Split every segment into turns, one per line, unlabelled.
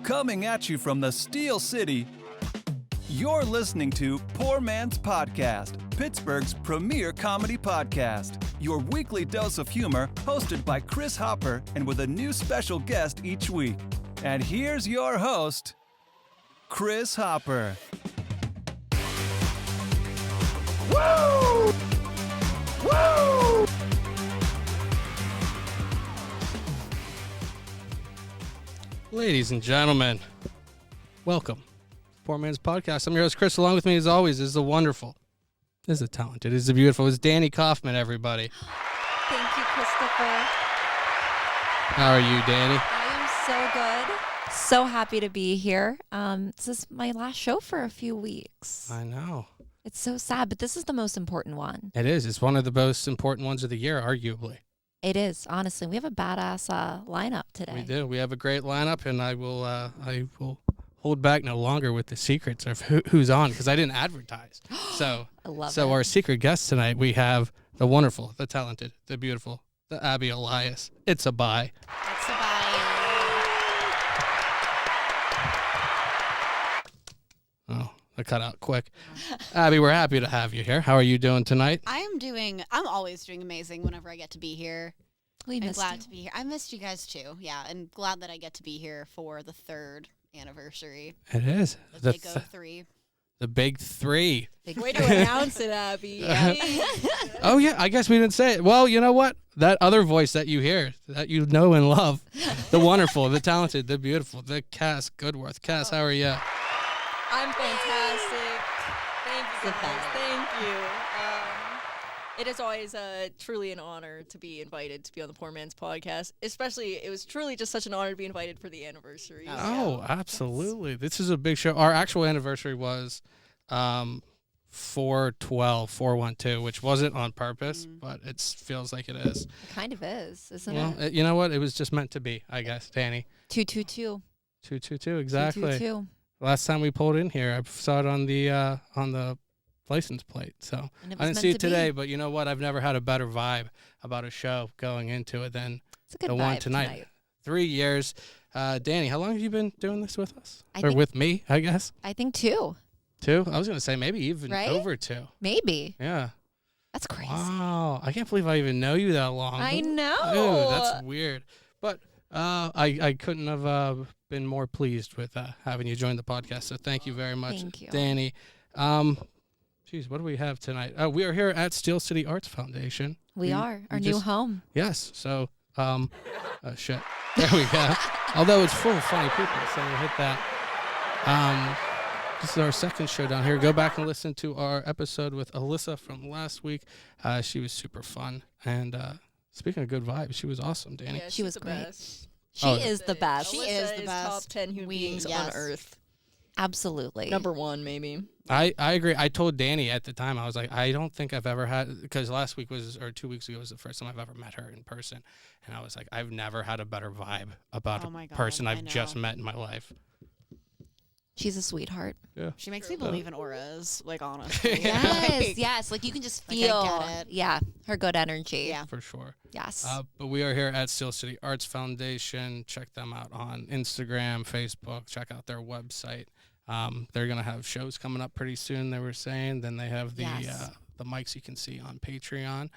Coming at you from the Steel City, you're listening to Poor Man's Podcast, Pittsburgh's premier comedy podcast. Your weekly dose of humor, hosted by Chris Hopper and with a new special guest each week. And here's your host, Chris Hopper.
Woo! Woo!
Ladies and gentlemen, welcome to Poor Man's Podcast. I'm your host, Chris. Along with me, as always, is the wonderful, is the talented, is the beautiful, is Danny Kaufman, everybody.
Thank you, Christopher.
How are you, Danny?
I am so good. So happy to be here. This is my last show for a few weeks.
I know.
It's so sad, but this is the most important one.
It is. It's one of the most important ones of the year, arguably.
It is, honestly. We have a badass lineup today.
We do. We have a great lineup, and I will hold back no longer with the secrets of who's on, because I didn't advertise. So,
I love it.
So our secret guest tonight, we have the wonderful, the talented, the beautiful, the Abby Elias. It's a bye.
It's a bye.
Oh, I cut out quick. Abby, we're happy to have you here. How are you doing tonight?
I'm always doing amazing whenever I get to be here.
We
I'm
missed
glad
you.
to be here. I missed you guys too. Yeah, and glad that I get to be here for the 3rd anniversary.
It is.
The Big O3.
The big 3.
Way to announce it, Abby.
Oh, yeah. I guess we didn't say it. Well, you know what? That other voice that you hear, that you know and love, the wonderful, the talented, the beautiful, the Cass Goodworth. Cass, how are you?
I'm fantastic. Thank you, guys.
Goodbye.
Thank you. It is always truly an honor to be invited to be on the Poor Man's Podcast. Especially, it was truly just such an honor to be invited for the anniversary.
Oh, absolutely. This is a big show. Our actual anniversary was 4/12/412, which wasn't on purpose, but it feels like it is.
It kind of is, isn't
Well,
it?
you know what? It was just meant to be, I guess, Danny.
222.
222, exactly.
222.
Last time we pulled in here, I saw it on the license plate. So
And it
I
was
didn't see
meant
it
to be.
today, but you know what? I've never had a better vibe about a show going into it than
It's a good
the one
vibe
tonight. 3 years. Danny, how long have you been doing this with us?
I
Or
think-
with me, I guess?
I think 2.
2? I was going to say maybe even
Right?
over 2.
Maybe.
Yeah.
That's crazy.
Wow. I can't believe I even know you that long.
I know.
Ew, that's weird. But I couldn't have been more pleased with having you join the podcast. So thank you very much,
Thank you.
Danny. Geez, what do we have tonight? We are here at Steel City Arts Foundation.
We are. Our new
just-
home.
Yes. So, shit. There we go. Although it's full of funny people, so we'll hit that. This is our second show down here. Go back and listen to our episode with Alyssa from last week. She was super fun. And speaking of good vibes, she was awesome, Danny.
Yeah,
She
she's
was
the
great.
best.
She
Oh.
is the best.
She
Alyssa
is the best.
Top 10 human beings on
yes.
Earth.
Absolutely.
Number 1, maybe.
I agree. I told Danny at the time, I was like, I don't think I've ever had, because last week or 2 weeks ago was the first time I've ever met her in person. And I was like, I've never had a better vibe about
Oh
a
my God,
person
I
I've just
know.
met in my life.
She's a sweetheart.
Yeah.
She makes me believe in auras, like, honestly.
Yes,
Like,
yes. Like you can just
Like, I
feel,
get it.
yeah, her good energy.
Yeah.
For sure.
Yes.
But we are here at Steel City Arts Foundation. Check them out on Instagram, Facebook. Check out their website. They're going to have shows coming up pretty soon, they were saying. Then they have the
Yes.
the mics you can see on Patreon.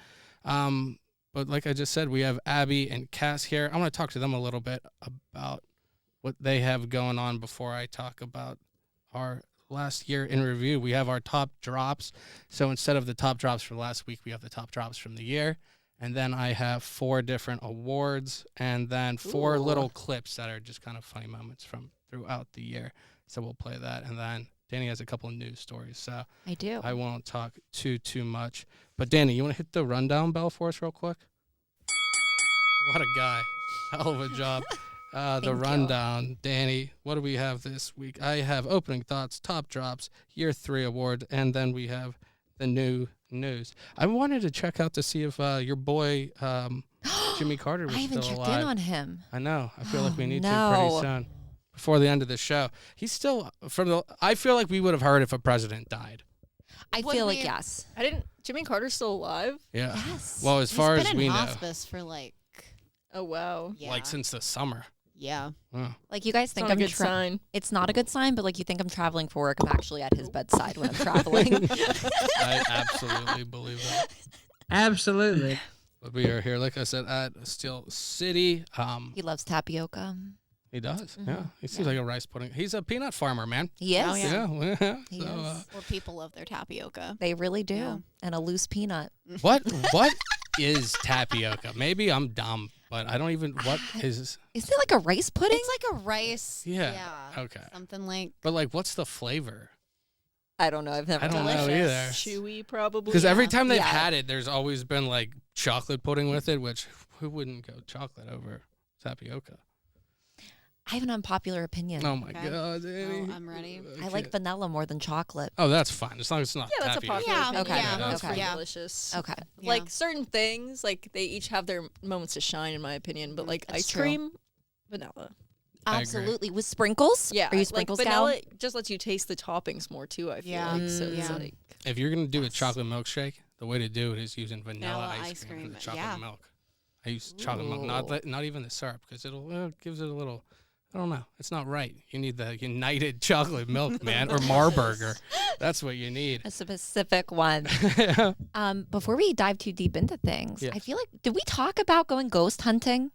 But like I just said, we have Abby and Cass here. I want to talk to them a little bit about what they have going on before I talk about our last year in review. We have our top drops. So instead of the top drops from last week, we have the top drops from the year. And then I have 4 different awards and then 4
Ooh.
little clips that are just kind of funny moments from throughout the year. So we'll play that. And then Danny has a couple of news stories. So
I do.
I won't talk too much. But Danny, you want to hit the rundown bell for us real quick? What a guy. Hell of a job. The
Thank you.
rundown. Danny, what do we have this week? I have opening thoughts, top drops, year 3 award, and then we have the new news. I wanted to check out to see if your boy Jimmy Carter was
I haven't
still
checked
alive.
in on him.
I know. I feel like we
Oh,
need to
no.
pretty soon. Before the end of the show. He's still I feel like we would have heard if a president died.
I
Would
feel like
we-
yes.
Jimmy Carter's still alive?
Yeah.
Yes.
Well, as
He's
far
been
as
in
we know.
hospice for, like,
Oh, wow.
yeah.
Like since the summer.
Yeah.
Like you guys
It's
think
not a
I'm
good sign.
It's not a good sign, but like you think I'm traveling for work. I'm actually at his bedside when I'm traveling.
I absolutely believe that.
Absolutely.
But we are here, like I said, at Steel City.
He loves tapioca.
He does. Yeah. He seems like a rice pudding. He's a peanut farmer, man.
He is.
Oh, yeah.
Yeah.
He
So,
is.
Well, people love their tapioca.
They really do.
Yeah.
And a loose peanut.
what is tapioca? Maybe I'm dumb, but I don't even. What is?
Isn't it like a rice pudding?
It's like a rice.
Yeah. Okay.
Something like.
But like, what's the flavor?
I don't know. I've never
I don't
done
know
it.
either.
Chewy, probably.
Because every time they've
Yeah.
had it, there's always been like chocolate pudding with it, which who wouldn't go chocolate over tapioca?
I have an unpopular opinion.
Oh my
Okay.
God, Danny.
Oh, I'm ready.
I like vanilla more than chocolate.
Oh, that's fine. As long as it's not
Yeah, that's a
tapioca.
popular
Yeah,
opinion.
okay,
Yeah, that's
okay.
pretty
Yeah.
delicious.
Okay.
Yeah.
Like certain things, like they each have their moments to shine, in my opinion. But like
That's
ice
true.
cream, vanilla.
I agree.
Absolutely. With sprinkles?
Yeah,
Are you
like
sprinkles
vanilla
gal?
just lets you taste the toppings more too. I feel
Yeah.
like so it's
Yeah.
like
If you're gonna do a chocolate milkshake, the way to do it is using vanilla
Vanilla
ice cream and the
ice
chocolate
cream,
milk. I use chocolate milk, not even the syrup, because it gives it a little. I don't know. It's not right. You need the United chocolate milk, man, or Marburger. That's what you need.
A specific one. Before we dive too deep into things,
Yes.
I feel like, did we talk about going ghost hunting?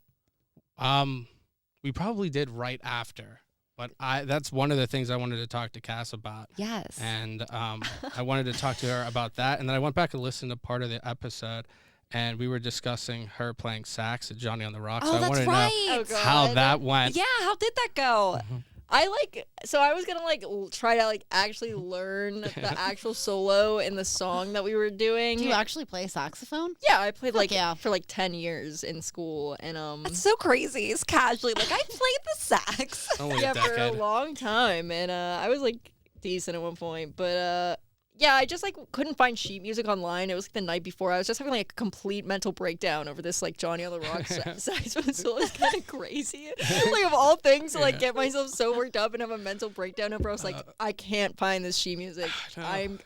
We probably did right after, but that's one of the things I wanted to talk to Cass about.
Yes.
And I wanted to talk to her about that. And then I went back and listened to part of the episode, and we were discussing her playing sax at Johnny on the Rocks.
Oh,
so I
that's
wanted
right.
Oh,
to know how
God.
that went.
Yeah, how did that go?
I was gonna try to actually learn the actual solo in the song that we were doing.
Do you actually play saxophone?
Yeah, I played
yeah.
for 10 years in school, and
It's so crazy. It's casually like, I played the sax.
Only
yeah,
a
for a
decade.
long time, and I was decent at one point, but yeah, I just couldn't find sheet music online. It was the night before. I was just having a complete mental breakdown over this Johnny on the Rocks saxophone solo. It's kind of crazy. Of all things, to get myself so worked up and have a mental breakdown over. I was I can't find this sheet music.
know.
I'm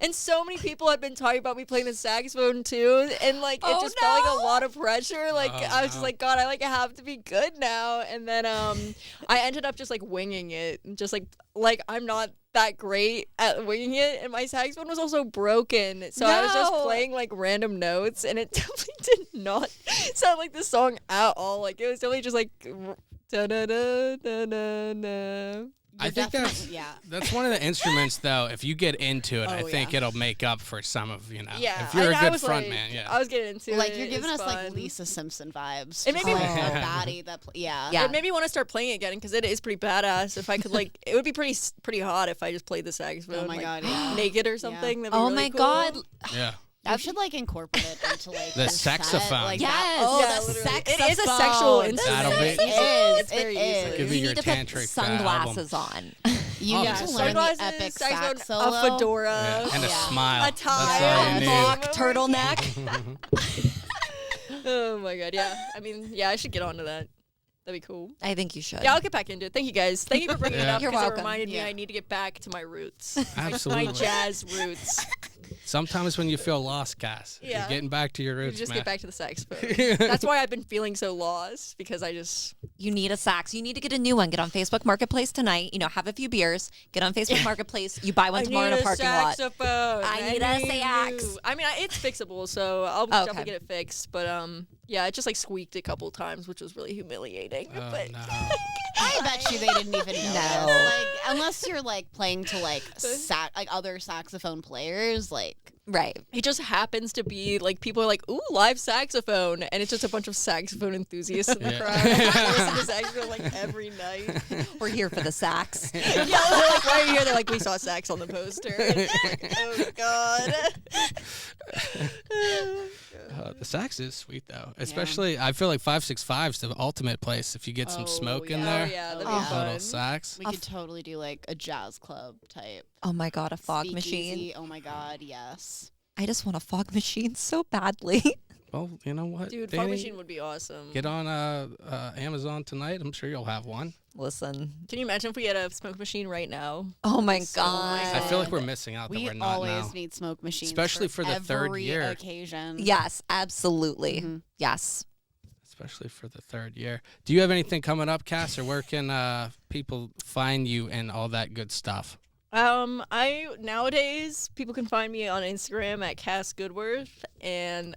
and so many people had been talking about me playing the saxophone too, and it just felt like a lot of pressure. I was just God, I have to be good now. And then I ended up just winging it, and just I'm not that great at winging it, and my saxophone was also broken, so I was just
No.
playing random notes, and it definitely did not sound like the song at all. It was definitely just da da da da da da.
I think that's one of the instruments, though. If you get into it, I
Oh,
think
yeah.
it'll make up for some of
Yeah,
If you're
and
a
I
good
was
front man, yeah.
I was getting into it.
You're giving
It's
us
fun.
Lisa Simpson vibes.
It made me
Just,
want-
a baddie that yeah.
Yeah.
It made me want to start playing it again because it is pretty badass. If I could it would be pretty hot if I just played the saxophone.
Oh my God, yeah.
naked or something. That'd be
Oh
really
my
cool.
God.
yeah.
You should incorporate it into
The
your
saxophone.
Set,
Yes.
that.
Oh,
Yeah,
the
literally.
saxophone.
It is a sexual
The
instrument.
That'll be-
It is.
It's very
It
easy.
is.
Give me
You
your
need to put
tantric
sunglasses on.
You
Oh,
need
yeah.
to learn the
Sunglasses,
epic
saxophone,
sax solo.
a fedora,
Yeah, and a
Yeah.
smile.
a tie,
That's all you
a
need.
Mock turtleneck.
Oh my God, yeah. I mean, yeah, I should get onto that. That'd be cool.
I think you should.
Yeah, I'll get back into it. Thank you guys. Thank you for bringing it
Yeah.
up
You're
because it
welcome.
reminded me
Yeah.
I need to get back to my roots.
Absolutely.
My jazz roots.
Sometimes when you feel lost, Cass,
Yeah.
you're getting back to your
You
roots,
just
man.
get back to the saxophone. That's why I've been feeling so lost because I just
You need a sax. You need to get a new one. Get on Facebook Marketplace tonight. Have a few beers. Get on Facebook Marketplace. You buy one tomorrow in a parking lot.
saxophone.
I need a sax.
you. I mean, it's fixable, so I'll
Okay.
definitely get it fixed. But yeah, it just squeaked a couple times, which was really humiliating.
Oh,
but
no.
I bet you they didn't even know.
No.
Unless you're playing to other saxophone players,
Right.
it just happens to be people are like, "Ooh, live saxophone," and it's just a bunch of saxophone enthusiasts in the
Yeah.
crowd. I listen to saxophone every night.
We're here for the sax.
Yeah, they're like, "Why are you here?" They're like, "We saw sax on the poster." Oh God.
The sax is sweet, though. Especially, I feel like 565's the ultimate place if you get some smoke in there.
Oh, yeah, that'd
Oh,
be
yeah.
fun.
Little sax.
we could totally do a jazz club type.
Oh my God, a fog
Speakeasy.
machine.
Oh my God, yes.
I just want a fog machine so badly.
Well, you know what,
Dude,
Danny?
fog machine would be awesome.
Get on Amazon tonight. I'm sure you'll have one.
Listen.
Can you imagine if we had a smoke machine right now?
Oh my
So
God.
I feel like we're missing out that
We
we're not
always
now.
need smoke machines,
Especially for the third
every
year.
occasion.
Yes, absolutely.
Mhm.
Yes.
especially for the third year. Do you have anything coming up, Cass, or where can people find you and all that good stuff?
I nowadays people can find me on Instagram at Cass Goodworth and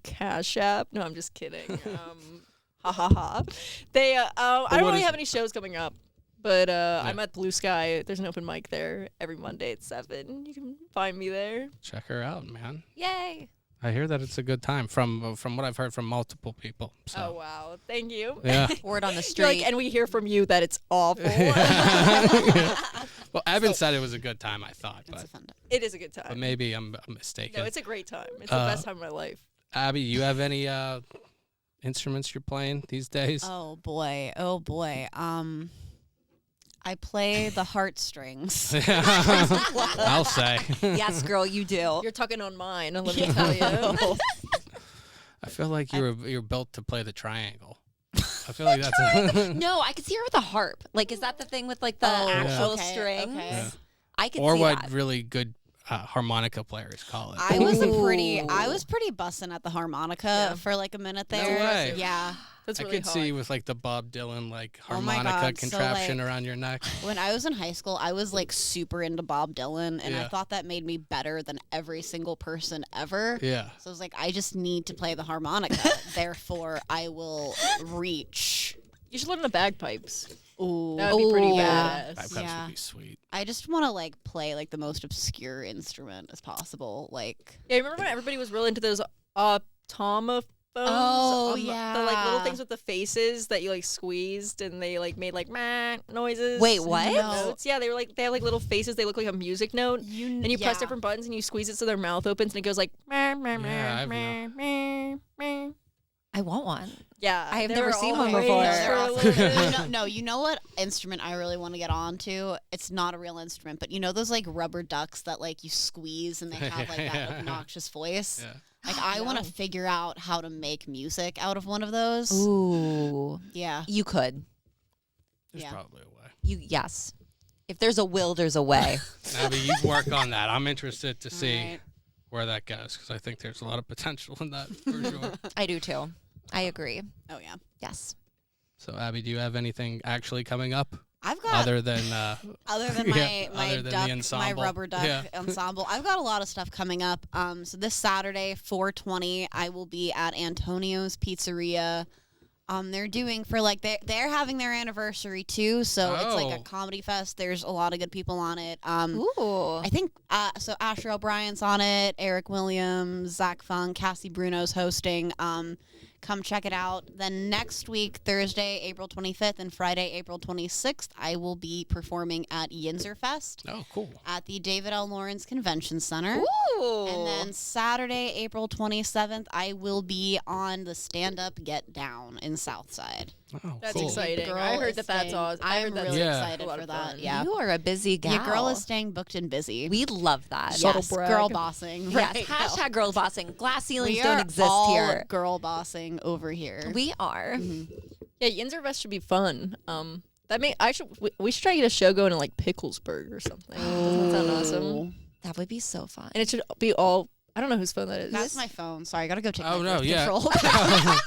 Cash App. No, I'm just kidding. Ha ha ha. They I don't really have any shows coming up, but I'm at Blue Sky. There's an open mic there every Monday at 7. You can find me there.
Check her out, man.
Yay.
I hear that it's a good time from what I've heard from multiple people. So.
Oh wow, thank you.
Yeah.
Word on the
You're
street.
like, and we hear from you that it's awful.
Well, Evan said it was a good time, I thought.
It's
But,
a fun time.
It is a good
but
time.
maybe I'm mistaken.
No, it's a great time. It's the best time of my life.
Abby, you have any instruments you're playing these days?
Oh boy. I play the heartstrings.
I'll say.
Yes, girl, you do.
You're tugging on mine, let me tell you.
I feel like you're built to play the triangle. I feel like that's
No, I could see her with a harp. Like, is that the thing with like the actual
okay,
strings?
okay.
Yeah.
I could
or
see
what
that.
really good harmonica players call it.
I
Ooh.
was pretty bussin' at the harmonica for like a minute there.
way.
Yeah.
That's
I
really
could
hard.
see with like the Bob Dylan like
Oh my
harmonica
God, so,
contraption
like,
around your neck.
When I was in high school, I was like super into Bob Dylan, and I
Yeah.
thought that made me better than every single person ever.
Yeah.
So I was like, I just need to play the harmonica. Therefore, I will reach.
You should learn the bagpipes.
Ooh.
That would be pretty
Ooh.
bad.
Bagpipes
Yeah.
would be sweet.
I just want to like play like the most obscure instrument as possible. Like,
Yeah, remember when everybody was really into those automophones?
Oh,
The like little things with the faces that you like squeezed and they like made like meh noises.
Wait, what?
Notes. Yeah, they have like little faces. They look like a music note. And you press
yeah.
different buttons and you squeeze it so their mouth opens and it goes like meh, meh,
Yeah,
meh,
I've
meh, meh, meh.
I want one.
Yeah,
I have
they
never
were
seen
all
one
the
before.
rage for a little bit.
You know what instrument I really want to get on to? It's not a real instrument, but you know those like rubber ducks that like you squeeze and they have like that obnoxious voice?
Yeah.
Like I want to figure out how to make music out of one of those.
Ooh.
Yeah.
You could.
There's
Yeah.
probably a way.
Yes. If there's a will, there's a way.
Abby, you work on that. I'm interested to see
Alright.
where that goes because I think there's a lot of potential in that for sure.
I do too. I agree.
Oh yeah.
Yes.
So, Abby, do you have anything actually coming up
I've got
other than
my
yeah,
my
other than the
duck, my
ensemble?
rubber duck
Yeah.
ensemble. I've got a lot of stuff coming up. So this Saturday, 4/20, I will be at Antonio's Pizzeria. They're doing for like they're having their anniversary too, so it's like a
Oh.
comedy fest. There's a lot of good people on it.
Ooh.
I think so. Asher O'Brien's on it. Eric Williams, Zach Fung, Cassie Bruno's hosting. Come check it out. Then next week, Thursday, April 25th, and Friday, April 26th, I will be performing at Yinzer Fest
Oh, cool.
at the David L. Lawrence Convention Center.
Ooh.
And then Saturday, April 27th, I will be on the Stand Up Get Down in Southside.
Oh,
That's
cool.
exciting.
Girl
I heard
is
that that's
staying-
awesome. I
I'm
heard that's
really
Yeah.
excited
a lot
for
of
that.
fun.
Yeah.
You are a busy gal.
Your girl is staying booked and busy.
We love that.
Subtle
yes,
brag.
girl bossing.
Yes.
Right.
Hashtag girl bossing. Glass ceilings
We
don't
are
exist
all
here.
girl bossing over here.
We are.
Yeah, Yinzer Fest should be fun. We should try to get a show going in like Picklesburg or something. Doesn't that sound awesome?
That would be so fun.
And it should be all. I don't know whose phone that is.
That's my phone. Sorry, I gotta go take
Oh,
my
no,
birth
yeah.
control.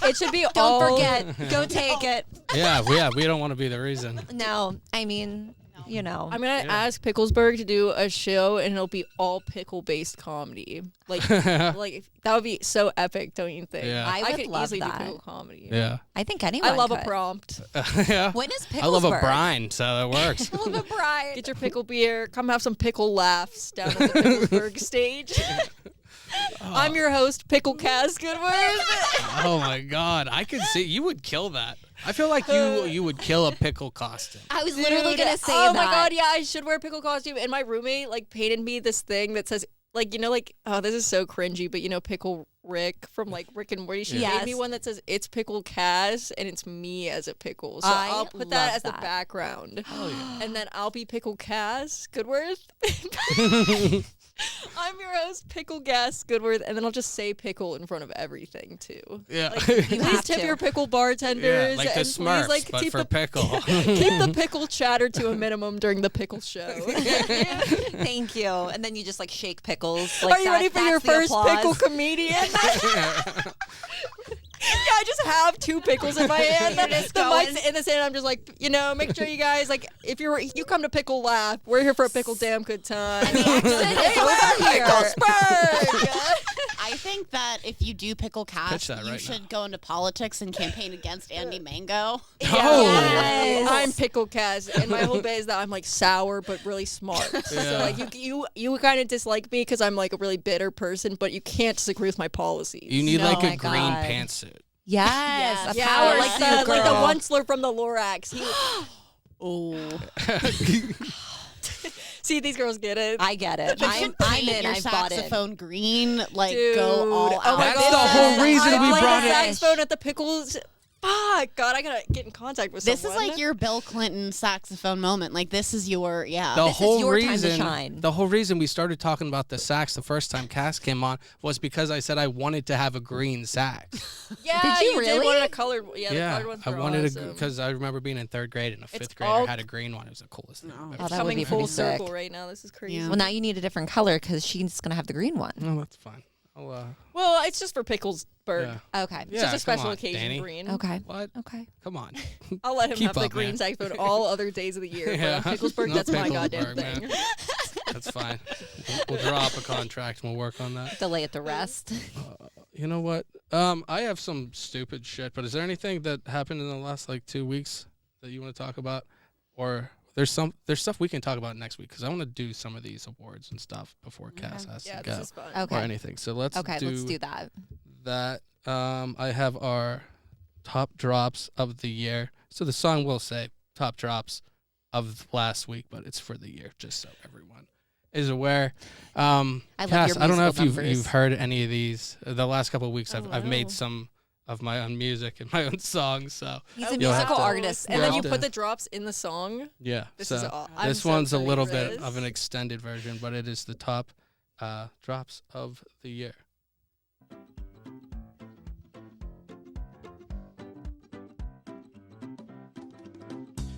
It should be
Don't
all.
forget. Go take it.
Yeah, we don't want to be the reason.
No, I mean, you know.
I'm gonna
Yeah.
ask Picklesburg to do a show, and it'll be all pickle-based comedy. Like that would be so epic, don't you think?
Yeah.
I would
could
love
easily
that.
do pickle comedy.
Yeah.
I think anyone
I love a
could.
prompt.
Yeah.
When is Picklesburg?
I love a brine, so it works.
I love a brine.
Get your pickle beer. Come have some pickle laughs down at the Picklesburg stage. I'm your host, Pickle Cass Goodworth.
Oh my God, I could see you would kill that. I feel like you would kill a pickle costume.
I was literally
Dude,
gonna say
oh
that.
my God, yeah, I should wear a pickle costume. And my roommate like painted me this thing that says oh, this is so cringy, but Pickle Rick from like Rick and Morty. She
Yes.
made me one that says it's Pickle Cass and it's me as a pickle. So
I
I'll put
love
that as the
that.
background.
Oh yeah.
And then I'll be Pickle Cass Goodworth. I'm your host, Pickle Cass Goodworth, and then I'll just say pickle in front of everything too.
Yeah.
You
Please
have
tip
to.
your pickle bartenders.
Yeah, like the
and
Smurfs,
please, like,
but
keep
for
the
pickle.
keep the pickle chatter to a minimum during the pickle show.
Thank you. And then you just like shake pickles. Like
Are you ready for your
that's the
first
applause.
pickle comedian? Yeah, have 2 pickles in my hand.
You're
The
just going-
mic's in the sand. I'm just like, make sure you guys, like, if you come to Pickle Laugh, we're here for a pickle damn good time.
It's over here.
I think that if you do pickle
Pitch
cast,
that
you
right
should
now.
go into politics and campaign against Andy Mango.
Yes.
I'm Pickle Cass, and my whole bit is that I'm like sour but really smart. So
Yeah.
like you kind of dislike me because I'm like a really bitter person, but you can't disagree with my policies.
You need
No.
like
Oh
a
my
green
God.
pantsuit.
Yes. A
yeah,
power
like
suit,
the
girl.
Onceler from the Lorax.
Oh,
See, these girls get it.
I get it.
you
I'm
should paint
in.
your
I've bought it.
saxophone green. Like
Dude.
go all
Oh my
out.
That's
God.
the whole reason
I
we
played
brought
the
it.
saxophone at the Pickles. Fuck, God, I gotta get in contact with
This
someone.
is like your Bill Clinton saxophone moment. Like this is your
The
This is
whole
your time to
reason,
shine.
the whole reason we started talking about the sax the first time Cass came on was because I said I wanted to have a green sax.
Yeah,
Did you
did
really?
wanted a colored. Yeah, the colored ones
I
were
wanted
awesome.
because I remember being in 3rd grade and a 5th
It's
grader
all-
had a green one. It was the coolest thing.
No.
I've
Oh,
ever
that would
Coming
be
full
pretty sick.
circle right now. This is crazy.
Yeah.
Well, now you need a different color because she's gonna have the green one.
seen. No, that's fine.
Well, it's just for Pickles Bird.
Yeah.
Okay.
It's
Yeah,
just a special
come on,
occasion
Danny.
green.
Okay.
What?
Okay.
Come on.
I'll let him
Keep
have the
up,
green
man.
saxophone all other days of the year.
Yeah.
But on Picklesburg,
No
that's my goddamn
Picklesburg, man.
thing.
That's fine. We'll draw up a contract and we'll work on that.
Delay it the rest.
You know what? I have some stupid shit, but is there anything that happened in the last like 2 weeks that you want to talk about, or there's stuff we can talk about next week because I want to do some of these awards and stuff before Cass has
Yeah,
to
this
go
is fun.
or
Okay.
anything. So let's
Okay. Let's do that.
that. I have our top drops of the year. So the song will say top drops of last week, but it's for the year, just so everyone is aware.
I love
Cass,
your
I don't know if
musical numbers.
you've heard any of these. The last couple of weeks,
Oh,
I've made
wow.
some of my own music and my own songs. So
He's a
You'll have
musical
to-
artist.
And
You'll
then you
have
put
to-
the drops in the song.
yeah,
This
so
is all. I'm
this
so
one's a
excited
little
for
bit
this.
of an extended version, but it is the top drops of the year.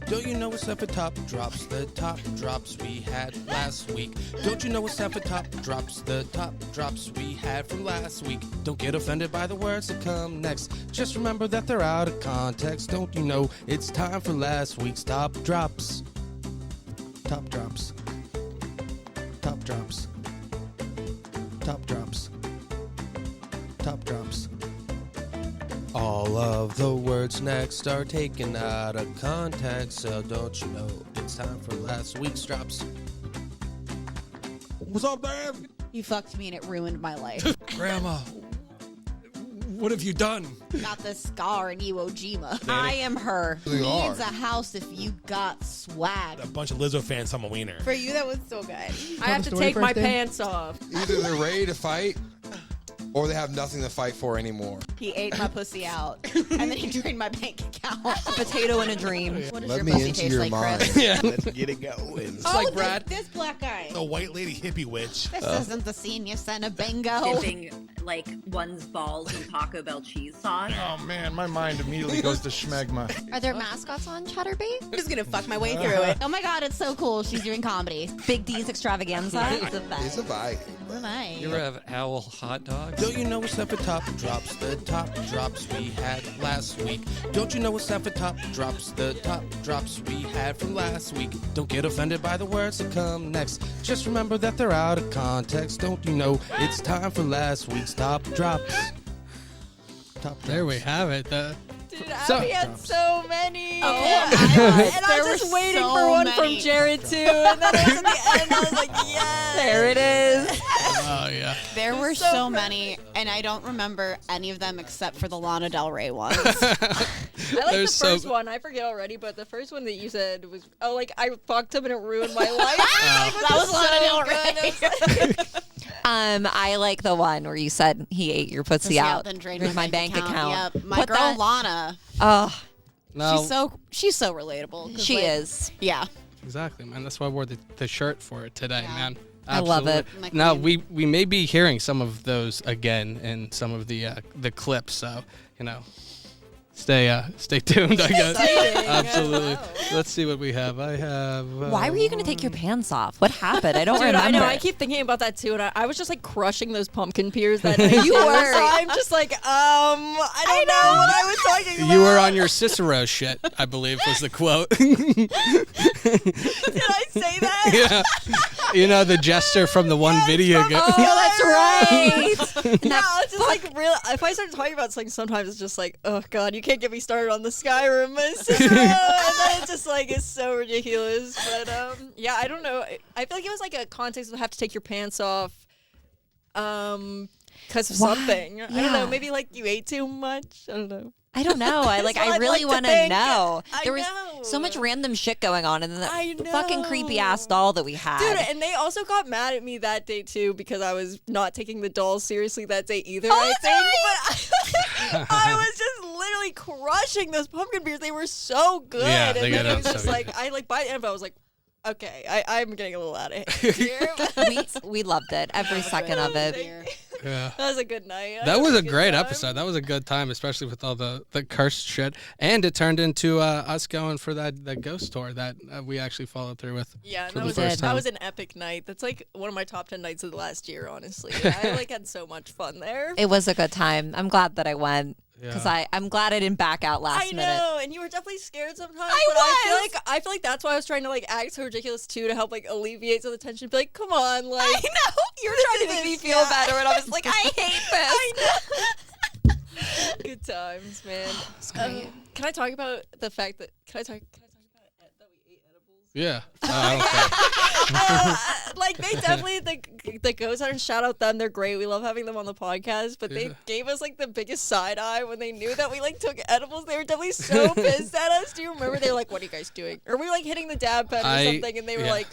Don't you know what's up for top drops? The top drops we had last week. Don't you know what's up for top drops? The top drops we had from last week. Don't get offended by the words that come next. Just remember that they're out of context. Don't you know it's time for last week's top drops? Top drops. Top drops. Top drops. Top drops. All of the words next are taken out of context, so don't you know it's time for last week's drops.
What's up, Dad?
You fucked me and it ruined my life.
Grandma, what have you done?
Got this scar in Iwo Jima. I am her.
You
Needs
are.
a house if you got swag.
A bunch of Lizzo fans, I'm a wiener.
For you, that was so good.
I have to take my pants off.
Either they're ready to fight or they have nothing to fight for anymore.
He ate my pussy out, and then he drained my bank account.
A potato in a dream.
What does
Let
your
me
pussy
into
taste
your
like,
mind.
Chris?
Yeah.
Let's get it going.
Oh,
like Brad.
This black guy.
The white lady hippie witch.
This isn't the scene you sent a bingo.
Dipping like one's balls in Taco Bell cheese sauce.
Oh man, my mind immediately goes to schmegma.
Are there mascots on Chatterbait?
I'm just gonna fuck my way through it. Oh my god, it's so cool. She's doing comedy.
Big D's extravaganza. It's a
It's a
vibe.
fight.
What am I?
You ever have owl hot dogs?
Don't you know what's up for top drops? The top drops we had last week. Don't you know what's up for top drops? The top drops we had from last week. Don't get offended by the words that come next. Just remember that they're out of context. Don't you know it's time for last week's top drops? Top drops. There we have it.
Dude,
So-
Abby had so many.
Oh,
and I
there
was just
were
waiting
so
for one
many.
from Jared too. And then it was at the end, I was like, yes.
There it is.
Oh yeah.
There were
so
so many, and I don't remember any of them except for the Lana Del Rey ones.
I like the
There's so-
first one. I forget already, but the first one that you said was, oh, like I fucked him and it ruined my life.
That was Lana Del Rey.
I like the one where you said he ate your pussy out.
Then drained
with my bank account.
Yep. My
Put
girl
that-
Lana.
Oh,
No.
She's so relatable. 'cause,
she
like,
is.
Yeah.
Exactly, man. That's why I wore the shirt for it today,
Yeah.
man.
I love it.
My
Now
queen.
we may be hearing some of those again in some of the clips, so stay tuned, I guess.
Exciting.
Absolutely.
Wow.
Let's see what we have. I have.
Why were you going to take your pants off? What happened? I don't
Dude,
remember.
I know. I keep thinking about that too, and I was just like crushing those pumpkin pears that night.
You
too,
were.
So I'm just like, I don't know what I was talking about.
You were on your Cicero shit, I believe was the quote.
Did I say that?
Yeah. You know, the jester from the one video game.
Oh, that's right.
No, it's just like real. If I start talking about something, sometimes it's just like, oh god, you can't get me started on the Skyrim, Cicero. And then it's just like it's so ridiculous. But yeah, I don't know. I feel like it was like a context of have to take your pants off, because of
Why?
something. I don't
Yeah.
know. Maybe like you ate too much. I don't know.
I don't know. I
That's what I'd
really
like to
want to
think.
know.
I
There was
know.
so much random shit going on, and then
I
that fucking creepy ass
know.
doll that we had.
Dude, and they also got mad at me that day too because I was not taking the dolls seriously that day either.
Oh,
I
that's
think, but I was just literally crushing those pumpkin beers. They were so good.
Yeah,
and
they
then
got
it was
up
just
so
like
good.
I like by the end, I was like, okay, I'm getting a little out of here.
we loved it, every second of it.
Yeah.
That was a good night.
That was a
good
great
time.
episode. That was a good time, especially with all the cursed shit. And it turned into us going for that ghost tour that we actually followed through with.
Yeah,
for
that
the
was
first
that
time.
was an epic night. That's like one of my top 10 nights of the last year, honestly. I like had so much fun there.
It was a good time. I'm glad that I went because
Yeah.
I'm glad I didn't back out last
I
minute.
know, and you were definitely scared sometimes.
I
but
was.
I feel like that's why I was trying to like act so ridiculous too to help like alleviate some of the tension. Be like, come on, like
I know. You were trying to make me feel better, and I was like, I hate this.
good times, man.
great.
Can I talk about the fact that can I talk about that we ate edibles?
Yeah. I don't care.
Like they definitely the Ghost Hunters, shout out them, they're great. We love having them on the podcast, but they gave us like the biggest side eye when they knew that we like took edibles. They were definitely so pissed at us. Do you remember? They were like, "What are you guys doing?" Or we were like hitting the dab pen or something, and they were like,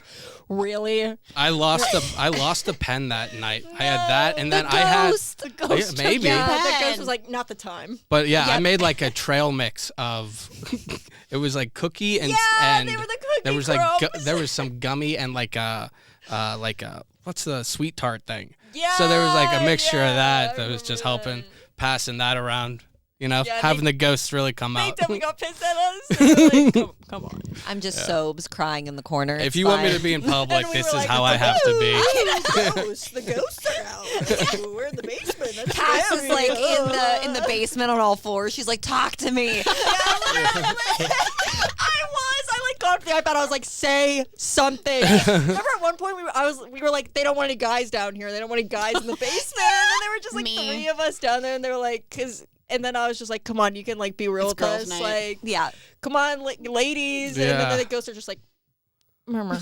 "Really?"
I lost the pen that night. I had that, and then I had
The Ghost
Yeah, maybe.
Yeah, the Ghost was like, "Not the time."
But yeah, I
Yep.
made like a trail mix of it was like cookie and
Yeah,
and
they were the cookie
there was like
crumbs.
there was some gummy and like a what's the sweet tart thing.
Yeah.
So there was like a mixture of
yeah,
that
I
was just
remember
helping passing that around. You know,
Yeah,
having the ghosts really come
They
out.
definitely got pissed at us. They were like, come on.
I'm just Sobes crying in the corner.
If
It's
you want me
fine.
to be in public,
And we
this
were
is
like,
how I have to be.
The ghosts are out. We're in the basement. That's
Cass is
scary.
like in the basement on all fours. She's like, talk to me.
I like got off the iPad. I was like, say something. Remember at one point we were like, they don't want any guys down here. They don't want any guys in the basement. And then there were just like
Me.
3 of us down there, and they were like, and then I was just like, come on, you can like be real
It's
with
girls'
us,
night.
like,
Yeah.
come on, like ladies. And
Yeah.
then the ghosts are just like, murmur on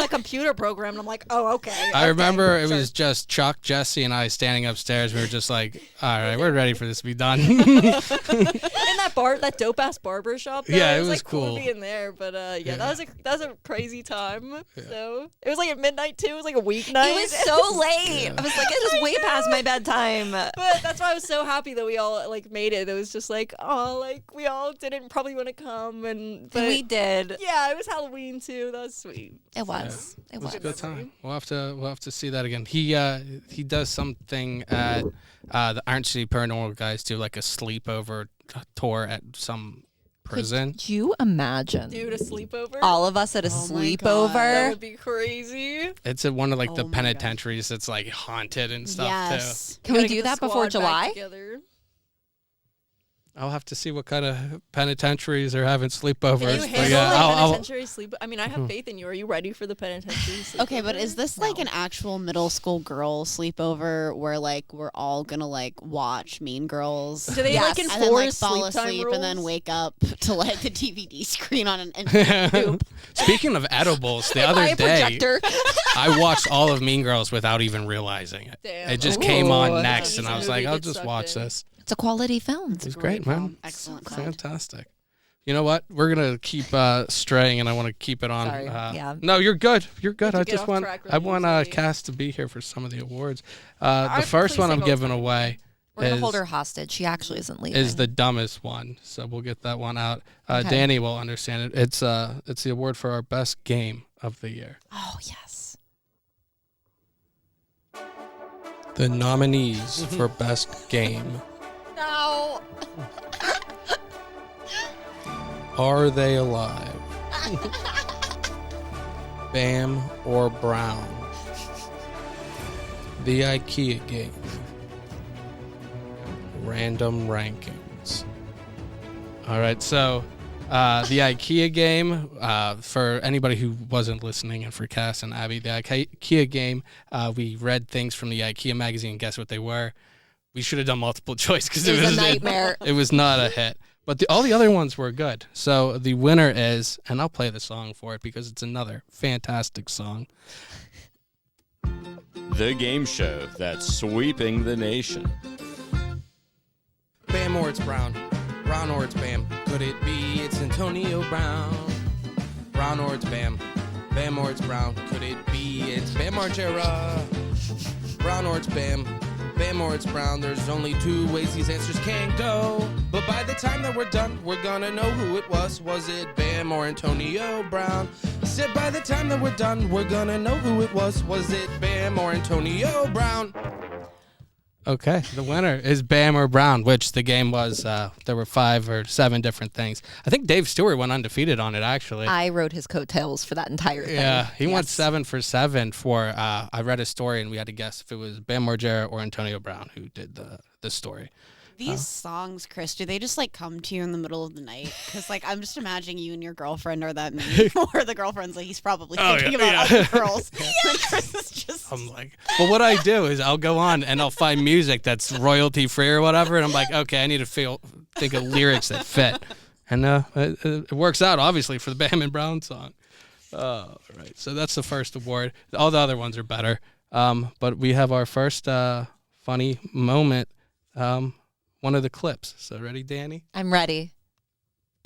the computer program, and I'm like, oh, okay.
I remember it
sure.
was just Chuck, Jesse, and I standing upstairs. We were just like, all right, we're ready for this to be done.
in that dope ass barber shop. Though.
Yeah, it
was
was
like cool
cool.
to be in there. But yeah, that was a crazy time. So it was like at midnight too. It was like a weeknight.
It was so late. I was like, it is way past my bedtime.
But that's why I was so happy that we all like made it. It was just like, oh, like we all didn't probably want to come, but
we did.
Yeah, it was Halloween too. That was sweet.
It was. It
It was
was.
a good time. We'll have to see that again. He does something at the Iron City Paranormal guys do like a sleepover tour at some prison.
Could you imagine?
Dude, a sleepover.
All of us at a
Oh my God.
That
sleepover.
would be crazy.
It's at one of like the
Oh my
penitentiaries that's like haunted and stuff
Yes.
Can we
Gotta
do
get the
that before
squad back
July?
together.
too. I'll have to see what kind of penitentiaries are having
Can you
sleepovers.
handle
But yeah,
the
I'll
penitentiary sleep? I mean, I have faith in you. Are you ready for the penitentiary sleepover?
Okay, but is this like an actual middle school girl sleepover where like we're all gonna like watch Mean Girls?
Do they
Yes.
like
and then like
enforce
fall
sleep time
asleep and then
rules?
wake up to like the DVD screen on an empty loop?
Speaking of edibles, the
Buy
other
a
day
projector.
I watched all of Mean Girls without even realizing it.
Damn.
It just came
Ooh,
on
that's
next,
an
and I
easy
was like,
movie to
I'll
get
just
sucked
watch
in.
this.
It's a quality film.
It was great, man.
Excellent film.
Fantastic. You know what? We're gonna keep straying, and I want to keep it on.
Sorry. Yeah.
No, you're good. You're good.
to
I
get
just
off
want
track really easily.
Cass to be here for some of the awards. The
I-
first
please
one
take
I'm
all the
giving
time.
away
We're gonna
is,
hold her hostage. She actually isn't leaving.
is the dumbest one, so we'll get that one out.
Okay.
Danny will understand it. It's the award for our best game of the year.
Oh yes.
The nominees for best game.
No.
Are they alive? Bam or Brown? The IKEA game. Random rankings. All right, so the IKEA game, for anybody who wasn't listening, and for Cass and Abby, the IKEA game, we read things from the IKEA magazine, guess what they were. We should have done multiple choice because
It was a nightmare.
It was not a hit. But all the other ones were good. So the winner is, and I'll play the song for it because it's another fantastic song.
The game show that's sweeping the nation.
Bam or it's Brown. Brown or it's Bam. Could it be it's Antonio Brown? Brown or it's Bam. Bam or it's Brown. Could it be it's Bam Margera? Brown or it's Bam. Bam or it's Brown. There's only two ways these answers can go. But by the time that we're done, we're gonna know who it was. Was it Bam or Antonio Brown? Said by the time that we're done, we're gonna know who it was. Was it Bam or Antonio Brown? Okay, the winner is Bam or Brown, which the game was, there were 5 or 7 different things. I think Dave Stewart went undefeated on it, actually.
I rode his coattails for that entire thing.
Yeah, he went 7 for 7 for, I read a story and we had to guess if it was Bam Margera or Antonio Brown who did the story.
These songs, Chris, do they just like come to you in the middle of the night? Because like I'm just imagining you and your girlfriend or that meme, or the girlfriend's like he's probably thinking about other girls. And Chris is just.
I'm like, well, what I do is I'll go on and I'll find music that's royalty free or whatever, and I'm like, okay, I need to think of lyrics that fit, and it works out obviously for the Bam and Brown song. Oh, right. So that's the first award. All the other ones are better, but we have our first funny moment. One of the clips. So ready, Danny?
I'm ready.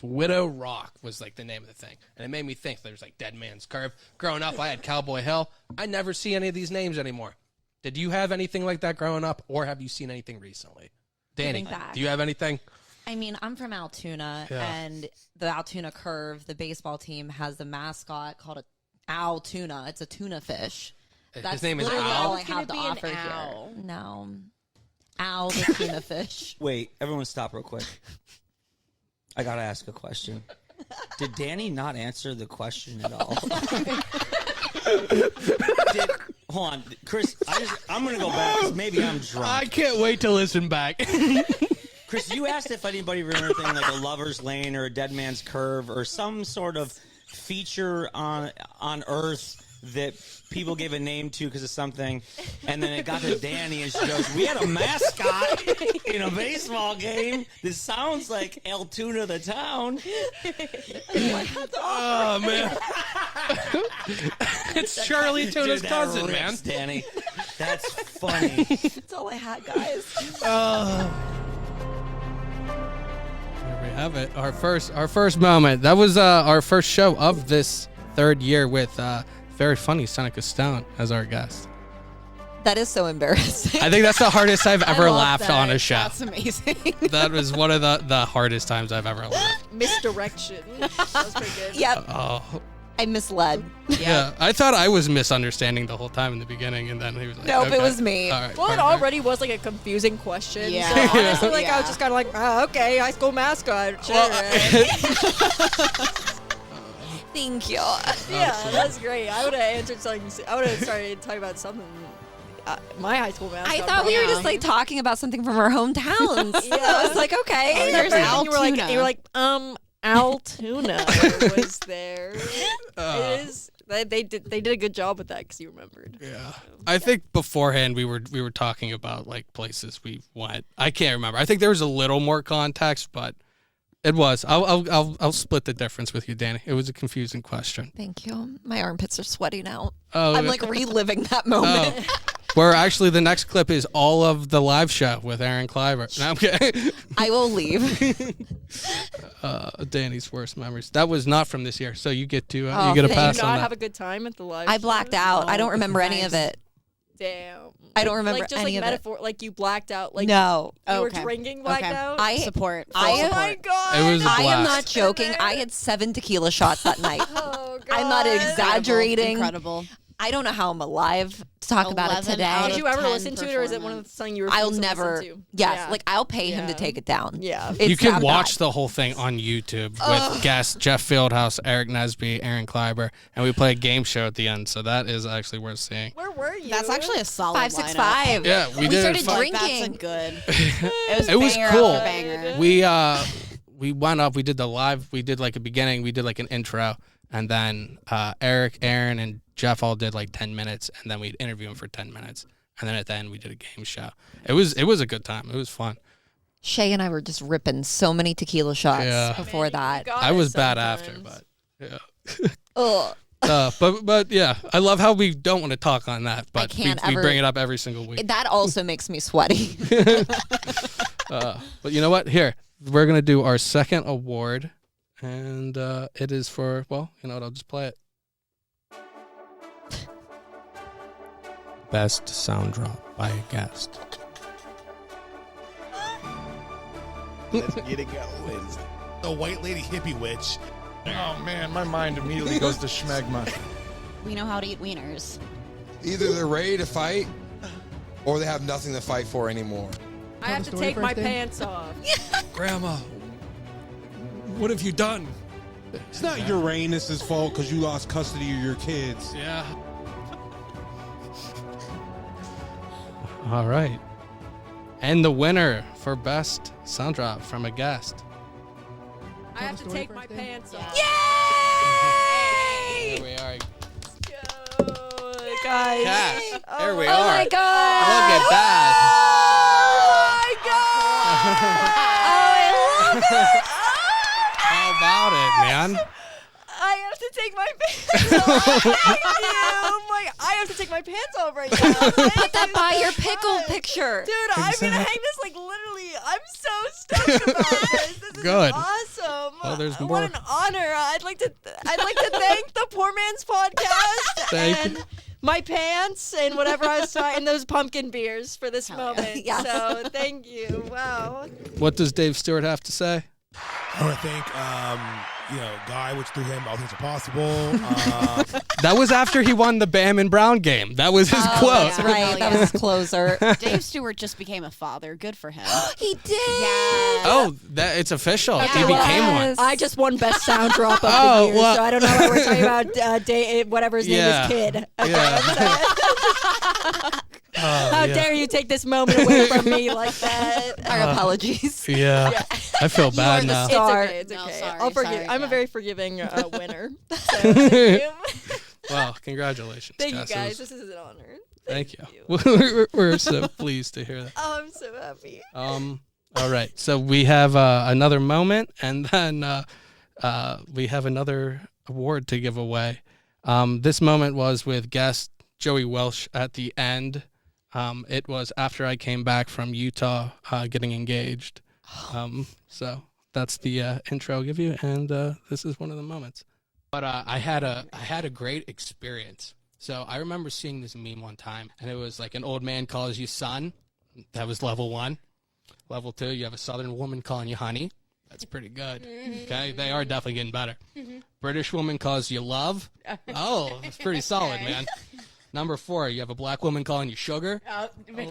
Widow Rock was like the name of the thing. And it made me think there's like Dead Man's Curve. Growing up, I had Cowboy Hill. I never see any of these names anymore. Did you have anything like that growing up, or have you seen anything recently? Danny, do you have anything?
I mean, I'm from Altoona, and the Altoona Curve, the baseball team, has the mascot called a owl tuna. It's a tuna fish.
His name is
literally
Owl?
all I have to offer here. No. Owl the tuna fish.
Wait, everyone stop real quick. I gotta ask a question. Did Danny not answer the question at all? Hold on, Chris, I'm gonna go back because maybe I'm drunk.
I can't wait to listen back.
Chris, you asked if anybody remembered anything like a Lover's Lane or a Dead Man's Curve or some sort of feature on Earth that people gave a name to because of something, and then it got to Danny and she goes, we had a mascot in a baseball game. This sounds like Altoona the town.
Oh, man. It's Charlie Tuna's cousin, man.
Danny. That's funny.
That's all I had, guys.
There we have it. Our first moment. That was our first show of this third year with very funny Seneca Stone as our guest.
That is so embarrassing.
I think that's the hardest I've ever laughed on a show.
That's amazing.
That was one of the hardest times I've ever laughed.
Misdirection. That was pretty good. Yep.
I misled.
Yeah, I thought I was misunderstanding the whole time in the beginning, and then he was like,
Nope,
okay.
it was me.
All right,
Well, it
perfect.
already was like a confusing question.
Yeah.
So honestly, like I was
Yeah.
just kind of like, oh, okay, high school mascot. Sure.
Thank you.
Yeah, that's great. I would have answered something. I would have started talking about something. My high school mascot.
I thought we were just like talking about something from our hometowns.
Yeah.
I was like, okay.
There's
And you were like,
Altoona.
Altoona was there. It is. They did a good job with that because you remembered.
Yeah, I think beforehand we were talking about like places we went. I can't remember. I think there was a little more context, but it was. I'll split the difference with you, Danny. It was a confusing question.
Thank you. My armpits are sweating out.
Oh,
I'm like reliving that moment.
Oh. Where actually the next clip is all of the live show with Aaron Cliver. No, I'm kidding.
I will leave.
Danny's worst memories. That was not from this year, so you get to
Oh,
you get a
thank
pass
Did you
on
not
that.
have a good time at the live?
I blacked out. I don't remember any of it.
Damn.
I don't remember
like, just
any
like
of
metaphor, like you blacked out. Like
No.
you were
Okay.
drinking blacked out.
I
Support.
I
Full
am-
Oh my
support.
god!
It was a
I am
blast.
not joking. I had 7 tequila shots that night.
Oh god!
I'm not exaggerating.
Incredible.
I don't know how I'm alive talk about it
11
today.
out
Did
of
you ever
10
listen to it, or is it one of the something you refuse
I'll
to
never.
listen to?
Yes,
Yeah.
like I'll pay him to
Yeah.
take it down.
Yeah.
You
It's
can
that
watch
bad.
the whole thing on YouTube with guests Jeff Fieldhouse, Eric Nesby, Aaron Kleiber, and we play a game show at the end. So that is actually worth seeing.
Where were you?
That's actually a solid
565.
Yeah, we did it
started
fun.
drinking.
That's a good. It was,
It was
banger
cool.
after banger.
We went up. We did the live. We did like a beginning. We did like an intro, and then Eric, Aaron, and Jeff all did like 10 minutes, and then we'd interview them for 10 minutes, and then at the end we did a game show. It was a good time. It was fun.
Shay and I were just ripping so many tequila shots
Yeah.
before that.
I was bad after, but yeah.
Ugh.
But yeah, I love how we don't want to talk on that, but
can't
we
ever-
bring it up every single week.
That also makes me sweaty.
But you know what? Here, we're going to do our second award, and it is for, well, you know what? I'll just play it. Best sound drop by a guest.
Let's get it going. The white lady hippie witch. Oh man, my mind immediately goes to schmegma.
We know how to eat wieners.
Either they're ready to fight, or they have nothing to fight for anymore.
I have to take my pants off.
Grandma, what have you done?
It's not Uranus's fault because you lost custody of your kids.
Yeah. All right. And the winner for best sound drop from a guest.
I have to take my pants off.
Here we are.
Guys.
Cass, here we
Oh
are.
my God.
Look at that.
Oh my God. Oh, I love it.
How about it, man?
I have to take my pants off. Thank you. I have to take my pants off right now.
Put that by your pickle picture.
Dude, I'm going to hang this like literally. I'm so stoked about this. This
Good.
is awesome.
Well, there's
What
more.
an honor. I'd like to thank the Poor Man's Podcast
Thank
and my pants and whatever I saw and those pumpkin beers for this moment.
Yes.
So thank you. Wow.
What does Dave Stewart have to say?
I want to thank, Guy, which through him all things are possible.
That was after he won the Bam and Brown game. That was his quote.
That's right. That was his closer.
Dave Stewart just became a father. Good for him.
He did.
Yeah.
Oh, it's official.
Okay,
He
well,
became one.
I just won best sound drop of
Oh,
the year,
well-
so I don't know why we're talking about whatever his name
Yeah.
is, Kid. Okay,
Yeah.
How dare you take this moment away from me like that?
Our apologies.
Yeah. I feel bad now.
It's okay. It's
No,
okay.
sorry,
I'll forgive.
sorry,
I'm a
yeah.
very forgiving winner. So, thank you.
Wow, congratulations.
Thank you,
Cass. It
guys.
was-
This is an honor.
Thank you. We're so pleased to hear that.
Oh, I'm so happy.
All right. So we have another moment, and then we have another award to give away. This moment was with guest Joey Welsh at the end. It was after I came back from Utah getting engaged. So that's the intro I'll give you, and this is one of the moments. But I had a great experience. So I remember seeing this meme one time, and it was like an old man calls you son. That was level 1. Level 2, you have a southern woman calling you honey. That's pretty good. Okay, they are definitely getting better. British woman calls you love. Oh, that's pretty solid, man. Number 4, you have a black woman calling you sugar.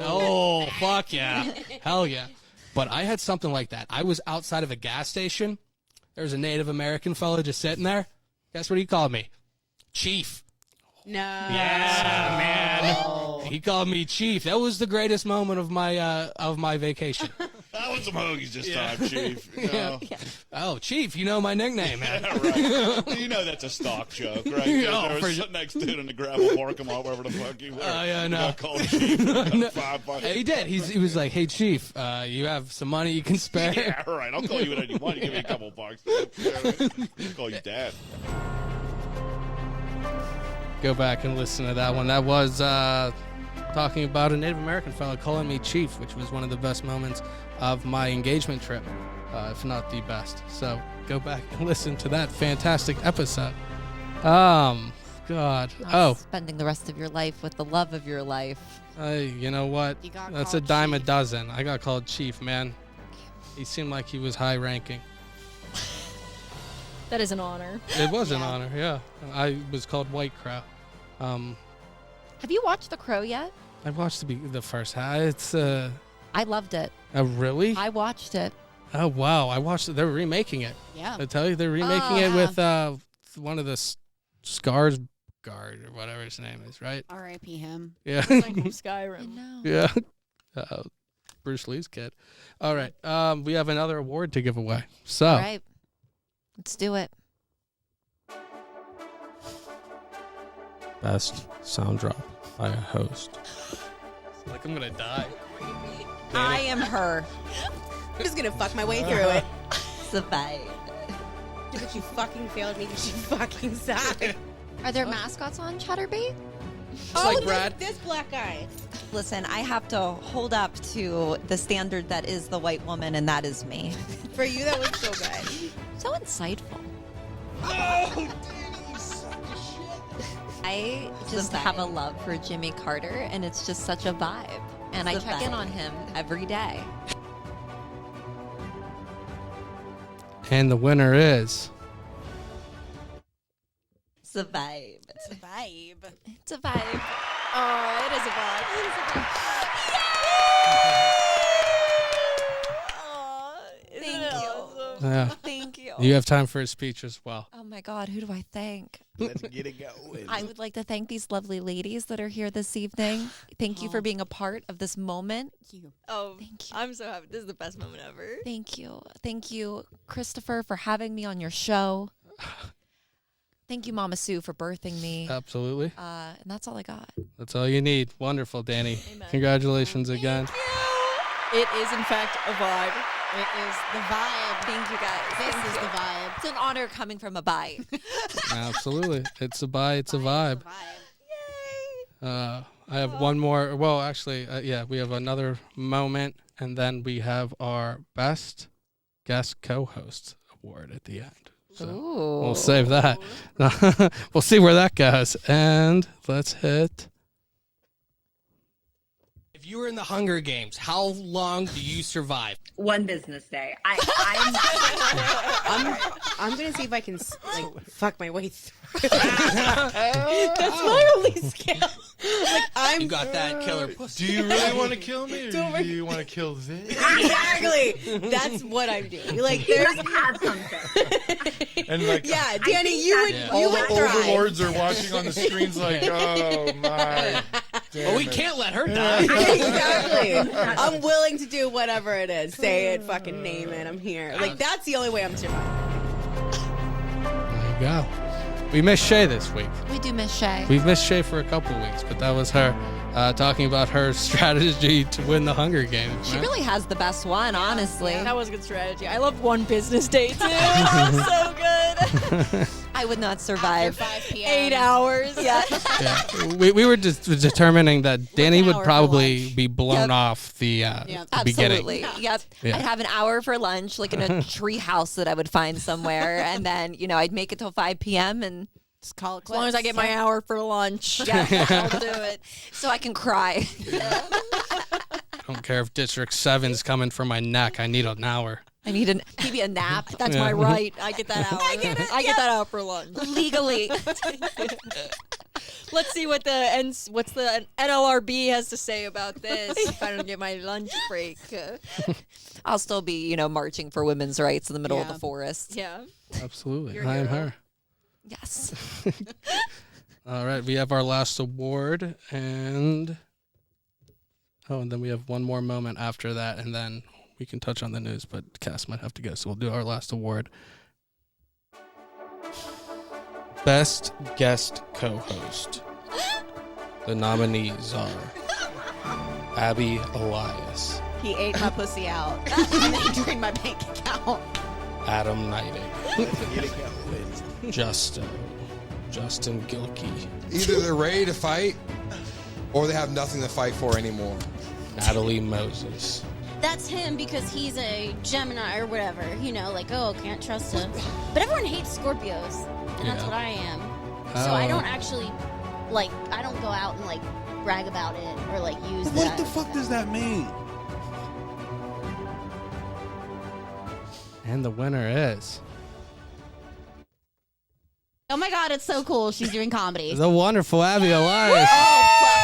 Oh, fuck yeah. Hell yeah. But I had something like that. I was outside of a gas station. There was a Native American fella just sitting there. Guess what he called me? Chief.
No.
Yeah, man. He called me Chief. That was the greatest moment of my vacation.
I want some hoagies this time, Chief. You know?
Oh, Chief, you know my nickname, man.
Yeah, right. You know that's a stock joke, right?
Yeah,
There
for
was
sure.
sitting next dude in the gravel parking lot, wherever the fuck you were.
Oh, yeah,
You
no.
got called Chief.
No.
$5.
He did. He was like, "Hey, Chief, you have some money you can spare?"
Yeah, right. I'll call you whatever you want. You give me a couple bucks. I'll call you Dad.
Go back and listen to that one. That was talking about a Native American fellow calling me Chief, which was one of the best moments of my engagement trip, if not the best. So go back and listen to that fantastic episode. God. Oh,
Spending the rest of your life with the love of your life.
you know what?
You got
That's a
called
dime a
Chief.
dozen. I got called Chief, man. He seemed like he was high ranking.
That is an honor.
It was an honor, yeah. I was called White Crow.
Have you watched The Crow yet?
I watched the first half. It's
I loved it.
oh really?
I watched it.
Oh wow! I watched it. They're remaking it.
Yeah.
I tell you, they're remaking it with one of the Skarsgård or whatever his name is, right?
R.I.P. him.
Yeah.
Skyrim.
Yeah. Bruce Lee's kid. All right. We have another award to give away. So.
All right. Let's do it.
Best sound drop by a host. Like I'm gonna die.
I am her.
I'm just gonna fuck my way through it.
Survive.
But you fucking failed me because you fucking suck.
Are there mascots on Chatterbait?
Oh, this black guy.
Listen, I have to hold up to the standard that is the white woman, and that is me.
For you, that was so good.
So insightful.
Oh, Danny, you suck of shit.
I just have a love for Jimmy Carter, and it's just such a vibe. And I check in on him every day.
And the winner is.
It's a vibe.
It's a vibe.
It's a vibe.
Oh, it is a vibe. It is a vibe.
Thank you.
Yeah.
Thank you.
You have time for a speech as well.
Oh my God, who do I thank?
Let's get it going.
I would like to thank these lovely ladies that are here this evening. Thank you for being a part of this moment.
Thank you.
Oh, thank you. I'm so happy. This is the best moment ever.
Thank you. Thank you, Christopher, for having me on your show. Thank you, Mama Sue, for birthing me.
Absolutely.
And that's all I got.
That's all you need. Wonderful, Danny.
Amen.
Congratulations again.
It is, in fact, a vibe.
It is the vibe.
Thank you, guys.
This is the vibe.
It's an honor coming from a bite.
Absolutely. It's a vibe. It's a vibe. I have one more. Well, actually, yeah, we have another moment, and then we have our best guest co-host award at the end. So we'll save that. We'll see where that goes. And let's hit.
If you were in the Hunger Games, how long do you survive?
One business day.
I'm gonna see if I can fuck my way through. That's my only skill.
You got that killer pussy.
Do you really want to kill me, or do you want to kill this?
Exactly. That's what I'm doing. Like, there's
And like,
yeah, Danny, you would
all
you
the
would thrive.
overlords are watching on the screens, like, oh my.
Well, we can't let her die.
Exactly. I'm willing to do whatever it is. Say it, fucking name it. I'm here. Like, that's the only way I'm surviving.
There you go. We missed Shay this week.
We do miss Shay.
We've missed Shay for a couple weeks, but that was her talking about her strategy to win the Hunger Games.
She really has the best one, honestly.
That was a good strategy. I love one business day, too. So good.
I would not survive.
5 p.m.
8 hours.
Yeah.
Yeah. We were just determining that Danny would probably be blown off the beginning.
Absolutely. Yep.
Yeah.
I'd have an hour for lunch, like in a tree house that I would find somewhere. And then, I'd make it till 5 p.m. and
just call it
As long as I get my hour for lunch.
Yeah,
I'll do it.
So I can cry.
I don't care if District 7's coming for my neck. I need an hour.
I need maybe a nap.
That's my right. I get that hour. I get that hour for lunch.
Legally.
Let's see what the NLRB has to say about this if I don't get my lunch break.
I'll still be, marching for women's rights in the middle of the forest.
Yeah.
Absolutely.
Your
I am
hero.
her.
Yes.
All right. We have our last award, and then we have one more moment after that, and then we can touch on the news, but Cass might have to go, so we'll do our last award. Best guest co-host. The nominees are Abby Elias,
He ate my pussy out. And then he drained my bank account.
Adam Neidig, Justin Gilkey,
Either they're ready to fight, or they have nothing to fight for anymore.
Natalie Moses,
That's him because he's a Gemini or whatever. Can't trust him. But everyone hates Scorpios, and that's
Yeah.
what I am. So I
Oh.
don't actually, I don't go out and, brag about it or, use that.
What the fuck does that mean?
and the winner is
Oh my God, it's so cool. She's doing comedy.
the wonderful Abby Elias.
Oh, fuck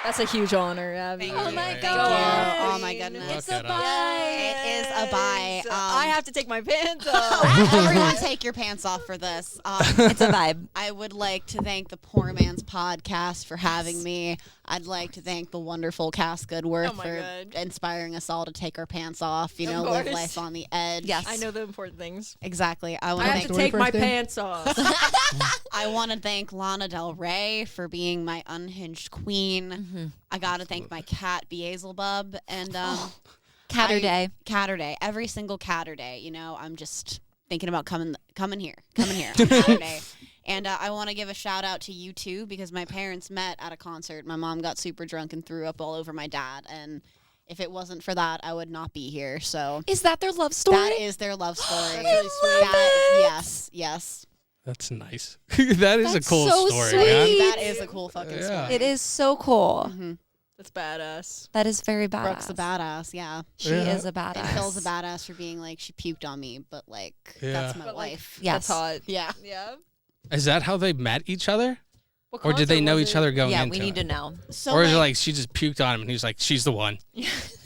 That's a huge honor, Abby.
Oh my
God.
Oh my goodness.
It's a bye.
It is a bye.
I have to take my pants off.
Everyone take your pants off for this.
It's a vibe.
I would like to thank the Poor Man's Podcast for having me. I'd like to thank the wonderful Cass Goodworth for inspiring us all to take our pants off,
Of
live
course.
life on the edge.
Yes. I know the important things.
Exactly. I
I
want
have to take my pants off.
I want to thank Lana Del Rey for being my unhinged queen. I got to thank my cat, Beelzebub, and
Catterday.
Catterday. Every single Catterday. I'm just thinking about coming here on Catterday. And I want to give a shout out to U2 because my parents met at a concert. My mom got super drunk and threw up all over my dad. And if it wasn't for that, I would not be here. So
is that their love story?
That is their love story. Yes.
That's nice. That's a cool
so
story,
sweet.
man.
That is a cool fucking story.
It is so cool.
That's badass.
That is very badass.
Brooke's a badass, yeah.
She is a badass.
And Phil's a badass for being like, she puked on me, but that's my life.
That's hot.
Yeah.
Yeah.
Is that how they met each other?
What
Or did they
concert
know
was
each
it?
other going
Yeah,
into
we need
it?
to know.
So,
Or is it like she just puked on him and he's like, she's the one?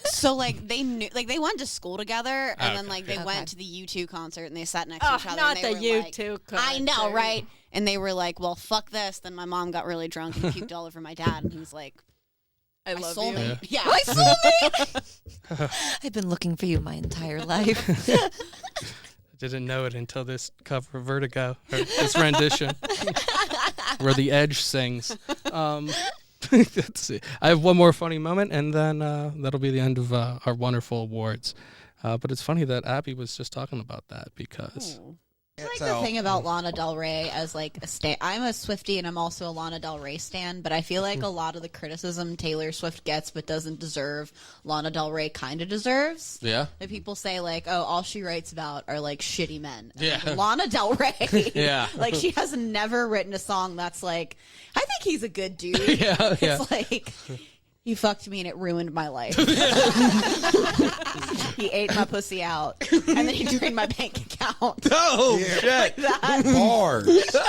So they knew, they went to school together, and then
Okay.
they went to the U2 concert, and they sat next to
Oh,
each other.
not
and they
the
were
U2
like, I know,
concert.
right? And they were like, well, fuck this. Then my mom got really drunk and puked all over my dad, and he was like,
I
my
love
soulmate.
you.
Yeah,
My soulmate. I've been looking for you my entire life.
Didn't know it until this cover of Vertigo, or this rendition, where the Edge sings. Let's see. I have one more funny moment, and then that'll be the end of our wonderful awards. But it's funny that Abby was just talking about that because
I like the thing about Lana Del Rey as like a stan. I'm a Swiftie and I'm also a Lana Del Rey stan, but I feel like a lot of the criticism Taylor Swift gets but doesn't deserve, Lana Del Rey kind of deserves.
Yeah.
That people say like, oh, all she writes about are like shitty men. And,
Yeah.
like, Lana Del Rey.
Yeah.
Like she has never written a song that's like, I think he's a good dude.
Yeah, yeah.
It's like, he fucked me and it ruined my life. He ate my pussy out, and then he drained my bank account.
Oh,
Like
shit.
that.
Bars.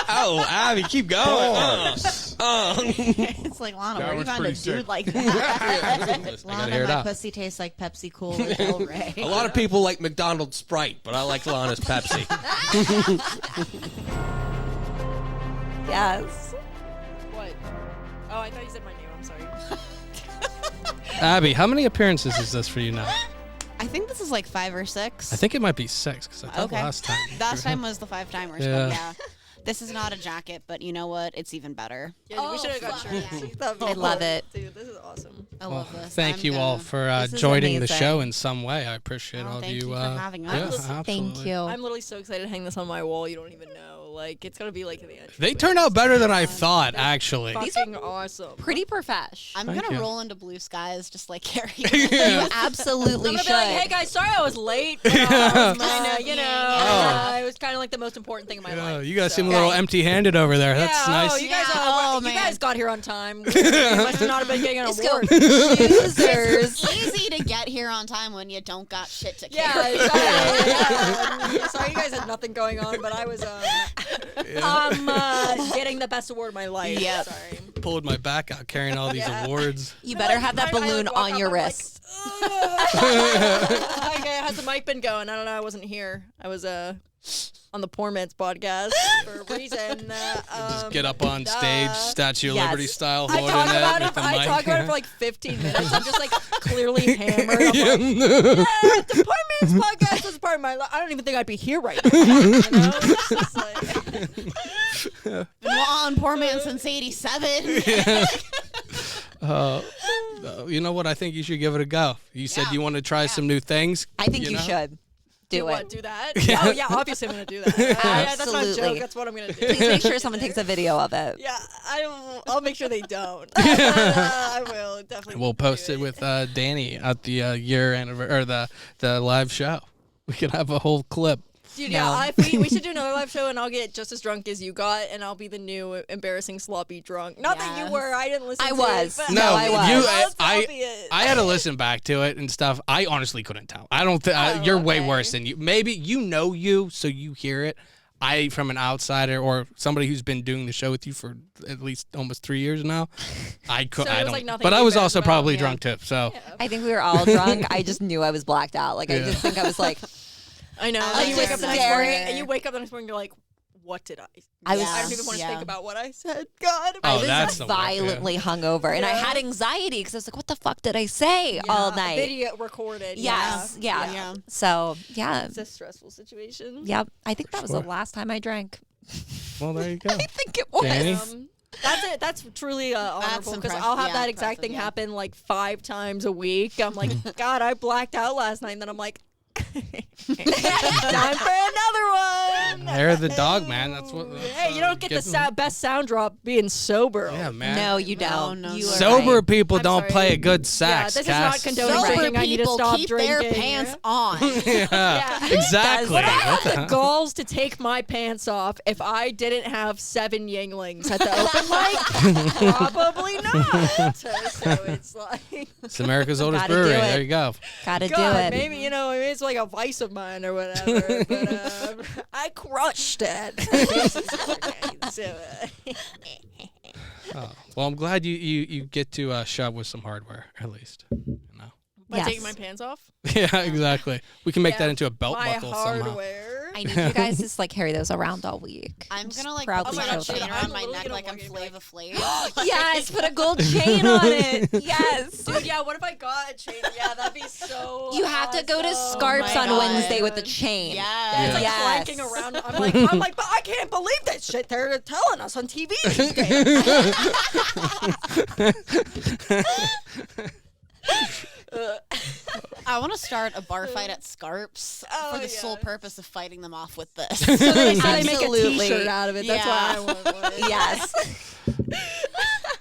Oh, Abby, keep going.
It's like, Lana,
That
where do you
was
find a
pretty
dude
sick.
like that?
I gotta
Lana,
hear it
my
out.
pussy tastes like Pepsi Cool with Del Rey.
A lot of people like McDonald's Sprite, but I like Lana's Pepsi.
Yes.
What? Oh, I thought you said my name. I'm sorry.
Abby, how many appearances is this for you now?
I think this is like 5 or 6.
I think it might be 6 because I thought
Okay.
last time.
Last time was the 5-timers,
Yeah.
but yeah. This is not a jacket, but you know what? It's even better.
Yeah, we should have got shirts. That'd be
I love
cool.
it.
Dude, this is awesome.
I
Well,
love this.
thank
I'm
you all
gonna-
for
This is
joining the
amazing.
show in some way. I appreciate
Oh,
all of
thank
you.
you for having us.
Yeah,
Thank
absolutely.
you.
I'm literally so excited to hang this on my wall. You don't even know. Like, it's gonna be like the end.
They turned out better than I thought, actually.
Fucking awesome.
Pretty profesh.
I'm
Thank
gonna
you.
roll into blue skies just like Carrie.
You absolutely
I'm gonna
should.
be like, hey guys, sorry I was late. But,
I know.
it was kind of like the most important thing in my
Yeah,
life.
you guys
so.
seem a little empty-handed over there. That's
Yeah,
nice.
Oh, you guys,
Yeah.
you guys got here on time. You must have not been getting an award.
It's easy to get here on time when you don't got shit to
Yeah,
carry.
exactly. Yeah. Sorry, you guys had nothing going on, but I was getting the best award of my life.
Yep.
Sorry.
Pulled my back out carrying all these
Yeah.
awards.
You better have that
I
balloon
walk
on
up,
your
I'm like,
wrist.
Okay, has the mic been going? I don't know. I wasn't here. I was on the Poor Man's Podcast for a reason.
Just get up on stage, Statue of
Yes.
Liberty style,
I
holding
talk
it
about
with
it.
the
I
mic.
talk about it for like 15 minutes. I'm just like clearly hammered. I'm like,
Yeah.
the Poor Man's Podcast was part of my life. I don't even think I'd be here right now. You know? It's just like,
Been on Poor Man since '87.
You know what? I think you should give it a go. You said you want to try some new things.
I think you
know?
should. Do
what?
it.
Do that? Oh yeah, obviously I'm gonna do that. Yeah, that's not a
Absolutely.
joke. That's what I'm gonna do.
Please make sure someone takes a video of it.
Yeah, I'll make sure they don't. I will definitely.
We'll post it with Danny at the year anniversary or the live show. We can have a whole clip.
Dude, yeah, we should do another live show, and I'll get just as drunk as you got, and I'll be the new embarrassing sloppy drunk. Not that you were. I didn't listen.
I
to
was.
It, but
No,
I was.
I had to listen back to it and stuff. I honestly couldn't tell. I don't think you're way worse than you. Maybe you, so you hear it. I, from an outsider or somebody who's been doing the show with you for at least almost 3 years now, I could.
So
I
it was
don't.
like nothing
but
to
I
be
was
embarrassed
also
about,
probably
yeah.
drunk too. So
I think we were all drunk. I just knew I was blacked out. Like I
Yeah.
just think I was like,
I know.
I
And you wake up the next
staring.
morning, and you wake up the next morning, you're like, what did I?
I was-
I don't even want to
yeah.
think about what I said. God,
I
Oh,
was
that's the worst, yeah.
violently hungover, and I had anxiety because I was like, "What the fuck did I say all night?"
Video recorded.
Yes, yeah. So yeah,
It's a stressful situation.
yep. I think that was
Sure.
the last time I drank.
well, there you go.
I think it was.
Danny?
That's it. That's truly honorable because I'll have that exact thing happen like 5 times a week. I'm like, God, I blacked out last night, and then I'm like, time for another one.
They're the dog, man. That's what.
Hey, you don't get the best sound drop being sober.
Yeah, man.
No, you don't.
No,
You are
Sober
right.
people
I'm
don't
sorry.
play a good sax.
this is
Cass.
not condoning
Sober
drinking. I need to
people
stop
keep
drinking.
their pants on.
Yeah, exactly.
But I had
What
the
the-
galls to take my pants off if I didn't have 7 Yinglings at the open mic. Probably not. So it's like
It's America's oldest
Gotta do
brewery.
it.
There you go.
Gotta
God,
do it.
maybe maybe it's like a vice of mine or whatever. But I crushed it. So,
Oh, well, I'm glad you get to shove with some hardware at least. You know.
By taking my pants off?
Yeah, exactly. We can make that into a belt
my
buckle somehow.
hardware.
I need you guys to just like carry those around all week.
I'm gonna like
proudly
put
show
a chain
them.
around my neck like I'm Flava Flav.
Yes, put a gold chain on it. Yes.
Dude, yeah, what if I got a chain? Yeah, that'd be so
You have to go to
awesome.
Scarps
my
on
God.
Wednesday with the chain.
Yeah, it's like
Yes.
clanking around. I'm like, but I can't believe that shit they're telling us on TV these days.
I want to start a bar fight at Scarps for the sole
yes.
purpose of fighting them off with this.
So they make a
Absolutely.
t-shirt out of it. That's why I want one.
Yes.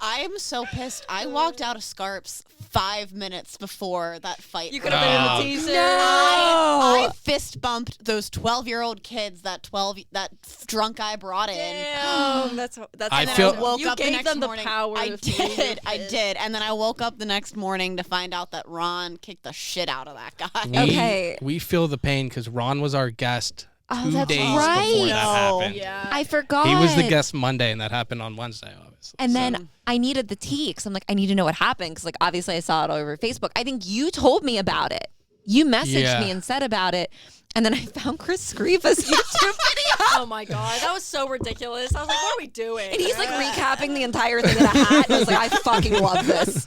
I am so pissed. I walked out of Scarps 5 minutes before that fight.
You could have been in the t-shirt.
I fist bumped those 12-year-old kids that drunk guy brought in.
Damn, that's
I
And then
feel-
I woke
You
up the
gave
next
them the
morning.
power
I
to leave your
did. And then I woke up the next morning to find out that Ron kicked the shit out of that guy.
Okay.
We feel the pain because Ron was our guest
Oh,
2
that's
days
right.
before that happened.
Yeah.
I forgot.
He was the guest Monday, and that happened on Wednesday, obviously.
And then I needed the tea because I'm like, I need to know what happened because like obviously I saw it all over Facebook. I think you told me about it. You messaged
Yeah.
me and said about it. And then I found Chris Scriva's YouTube video.
Oh my god, that was so ridiculous. I was like, what are we doing?
And he's like recapping the entire thing in a hat. And I was like, I fucking love this.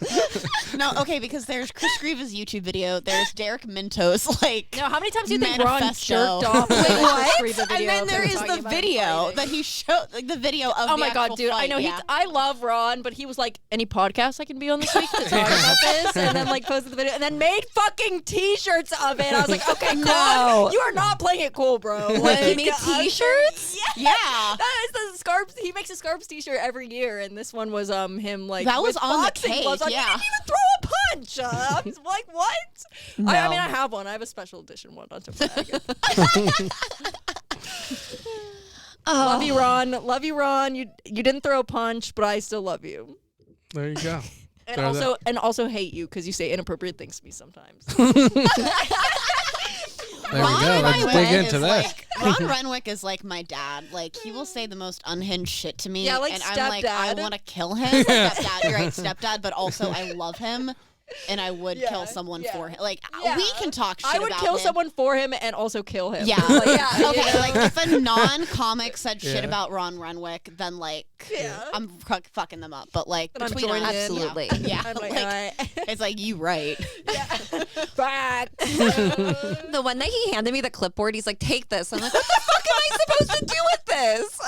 No, okay, because there's Chris Grievous' YouTube video. There's Derek Minto's like.
No, how many times do you think Ron
manifesto.
jerked off?
Wait, what?
And then there is the video that he showed, like the video of.
Oh
the
my god,
actual
dude! I
fight,
know
yeah.
I love Ron, but he was like, "Any podcast I can be on this week to talk about this?" And then like posted the video, and then made fucking T-shirts of it. I was like, "Okay,
No.
no, you are not playing it cool, bro."
Like, he made
I'm
T-shirts?
Yeah.
That is the Scarps. He makes a Scarps T-shirt every year, and this one was him like
That was
with
on the
boxing
cake,
gloves on.
yeah.
You didn't even throw a punch. I was like, what? I mean, I have one. I have a special edition one. Not to brag. Love you, Ron. Love you, Ron. You didn't throw a punch, but I still love you.
There you go.
And also hate you because you say inappropriate things to me sometimes.
There we go. Let's dig into this.
Ron Renwick is like my dad. Like he will say the most unhinged shit to me,
Yeah, like
and I'm like, I
stepdad.
want to kill him. Stepdad, you're right, stepdad. But also, I love him, and I would kill someone for him. Like we can talk shit
I would
about
kill
him.
someone for him and also kill him.
Yeah,
Like,
Okay, like if a non-comic said shit
Yeah.
about Ron Renwick, then like I'm fucking them up. But like
Then I'm
between
joining
us,
in.
Absolutely.
yeah,
I'm like,
like, it's like you right.
back.
The one that he handed me the clipboard, he's like, take this. I'm like, what the fuck am I supposed to do with this?